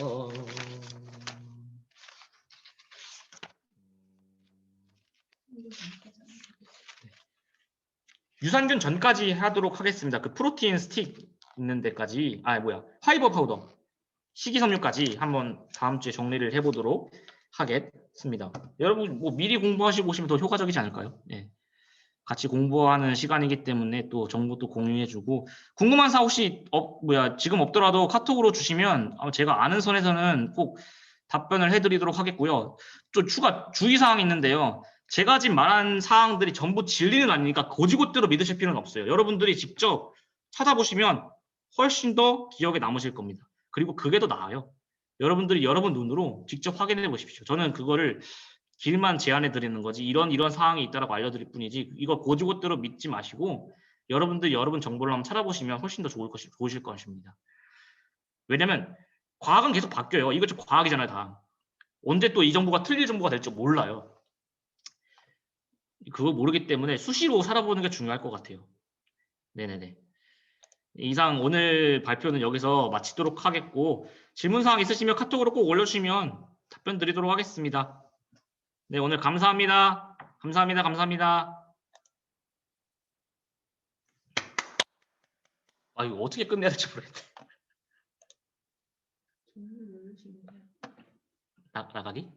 유산균 전까지 하도록 하겠습니다. 그 프로틴 스틱 있는 데까지, 파이버 파우더, 식이섬유까지 한번 다음 주에 정리를 해보도록 하겠습니다. 여러분 뭐 미리 공부하시고 오시면 더 효과적이지 않을까요? 네. 같이 공부하는 시간이기 때문에 또 정보도 공유해주고, 궁금한 사항 혹시 지금 없더라도 카톡으로 주시면 제가 아는 선에서는 꼭 답변을 해드리도록 하겠고요. 좀 추가 주의사항이 있는데요. 제가 지금 말한 사항들이 전부 진리는 아니니까 고지고대로 믿으실 필요는 없어요. 여러분들이 직접 찾아보시면 훨씬 더 기억에 남으실 겁니다. 그리고 그게 더 나아요. 여러분들이 여러분 눈으로 직접 확인해 보십시오. 저는 그거를 길만 제안해 드리는 거지, 이런 사항이 있다라고 알려드릴 뿐이지, 이거 고지고대로 믿지 마시고 여러분들 여러분 정보를 한번 찾아보시면 훨씬 더 좋으실 것입니다. 왜냐면 과학은 계속 바뀌어요. 이거 좀 과학이잖아요. 다 언제 또 이 정보가 틀릴 정보가 될지 몰라요. 그거 모르기 때문에 수시로 살아보는 게 중요할 것 같아요. 네네네. 이상 오늘 발표는 여기서 마치도록 하겠고, 질문사항 있으시면 카톡으로 꼭 올려주시면 답변 드리도록 하겠습니다. 네, 오늘 감사합니다. 감사합니다. 감사합니다. 이거 어떻게 끝내야 될지 모르겠네. 나가기?